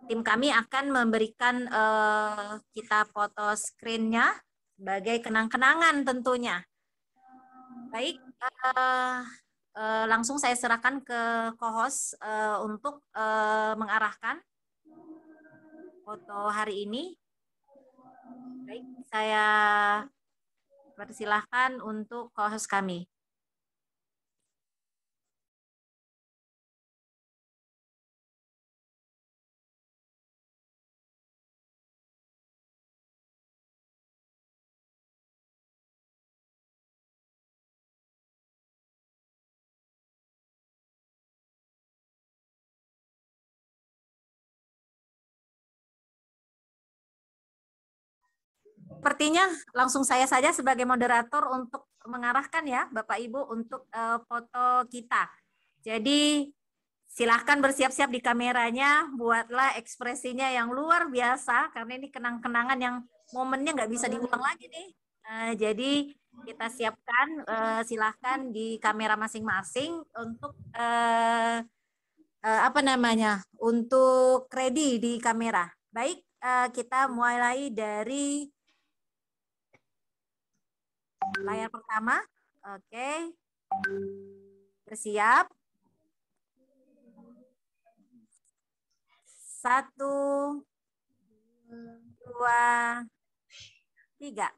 tim kami akan memberikan kita foto screen-nya sebagai kenang-kenangan tentunya. Baik, langsung saya serahkan ke co-host untuk mengarahkan foto hari ini. Baik, saya persilahkan untuk co-host kami. Sepertinya langsung saya saja sebagai moderator untuk mengarahkan ya Bapak Ibu untuk foto kita. Jadi silahkan bersiap-siap di kameranya, buatlah ekspresinya yang luar biasa karena ini kenang-kenangan yang momennya nggak bisa diulang lagi nih. Jadi kita siapkan, silahkan di kamera masing-masing untuk untuk ready di kamera. Baik, kita mulai dari layar pertama. Oke. Bersiap. 1, 2, 3.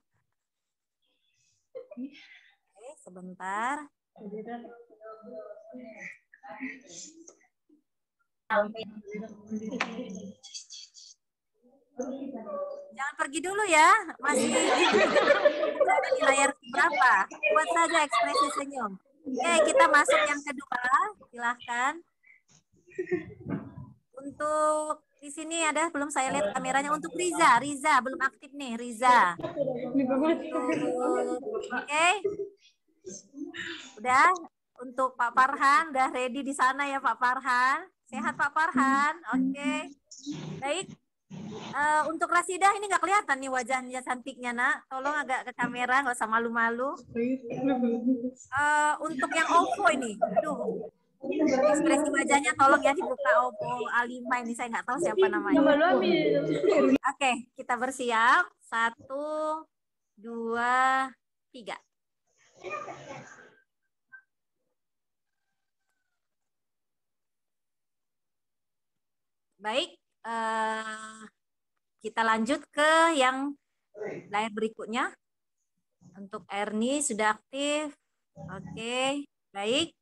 Oke, sebentar. Jangan pergi dulu ya, masih berada di layar berapa? Buat saja ekspresi senyum. Oke, kita masuk yang kedua, silahkan. Untuk di sini ada, belum saya lihat kameranya, untuk Riza belum aktif nih, Riza. Oke, udah. Untuk Pak Farhan, udah ready di sana ya Pak Farhan. Sehat Pak Farhan, oke. Baik. Untuk Rasidah ini nggak kelihatan nih wajahnya cantiknya nak, tolong agak ke kamera, nggak usah malu-malu. Untuk yang OVO ini, aduh, ekspresi wajahnya tolong ya dibuka OVO A5 ini, saya nggak tahu siapa namanya. Oke, kita bersiap. 1, 2, 3. Baik. Kita lanjut ke yang layar berikutnya. Untuk Erni sudah aktif. Oke, baik.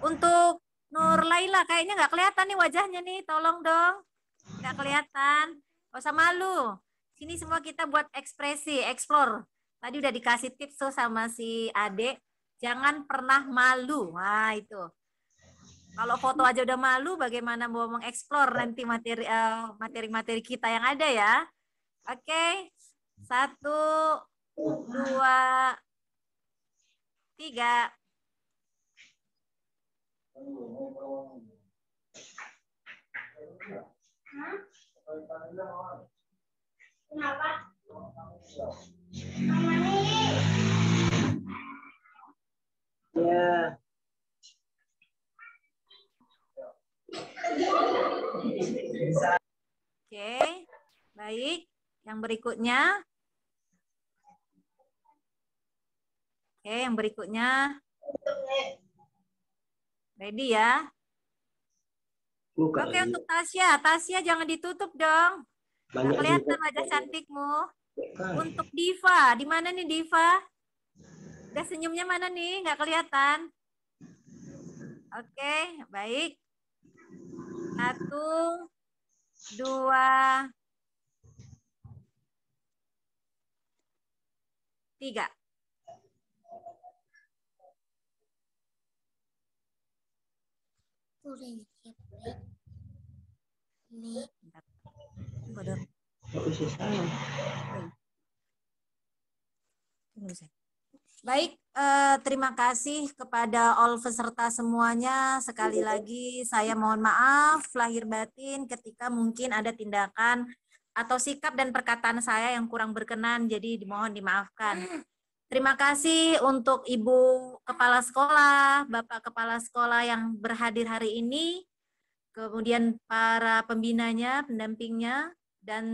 Untuk Nur Laila kayaknya nggak kelihatan nih wajahnya nih. Tolong dong. Nggak kelihatan. Gak usah malu. Sini semua kita buat ekspresi, explore. Tadi udah dikasih tips tuh sama si Ade. Jangan pernah malu. Nah itu. Kalau foto aja udah malu, bagaimana mau mengeksplor nanti materi-materi kita yang ada ya. Oke, 1, 2, 3. Kenapa? Ya. Oke, baik. Yang berikutnya. Oke, yang berikutnya. Ready ya? Oke, untuk Tasya. Tasya jangan ditutup dong. Nggak kelihatan wajah cantikmu. Untuk Diva, di mana nih Diva? Udah senyumnya mana nih? Nggak kelihatan. Oke, baik. 1, 2, 3. Baik, terima kasih kepada all peserta semuanya. Sekali lagi saya mohon maaf lahir batin ketika mungkin ada tindakan atau sikap dan perkataan saya yang kurang berkenan, jadi dimohon dimaafkan. Terima kasih untuk Ibu Kepala Sekolah, Bapak Kepala Sekolah yang berhadir hari ini, kemudian para pembinanya, pendampingnya, dan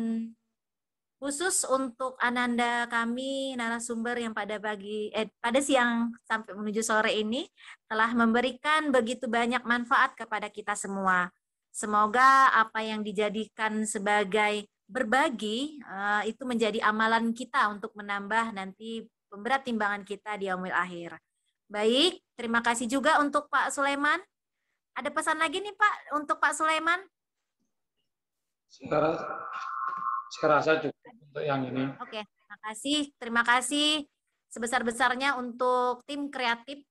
khusus untuk Ananda kami, narasumber yang pada siang sampai menuju sore ini telah memberikan begitu banyak manfaat kepada kita semua. Semoga apa yang dijadikan sebagai berbagi itu menjadi amalan kita untuk menambah nanti pemberat timbangan kita di yaumil akhir. Baik, terima kasih juga untuk Pak Sulaiman. Ada pesan lagi nih Pak untuk Pak Sulaiman? Saya rasa cukup untuk yang ini. Oke, terima kasih sebesar-besarnya untuk tim kreatif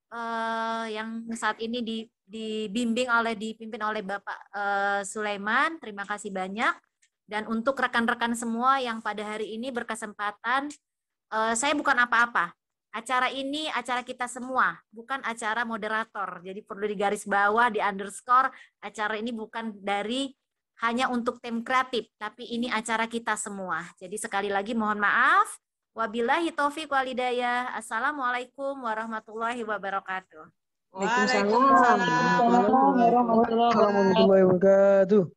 yang saat ini dipimpin oleh Bapak Sulaiman. Terima kasih banyak. Dan untuk rekan-rekan semua yang pada hari ini berkesempatan, saya bukan apa-apa. Acara ini acara kita semua, bukan acara moderator. Jadi perlu digaris bawah, di underscore, acara ini bukan hanya untuk tim kreatif, tapi ini acara kita semua. Jadi sekali lagi mohon maaf. Wabillahi taufiq wal hidayah. Assalamualaikum warahmatullahi wabarakatuh. Waalaikumsalam warahmatullahi wabarakatuh.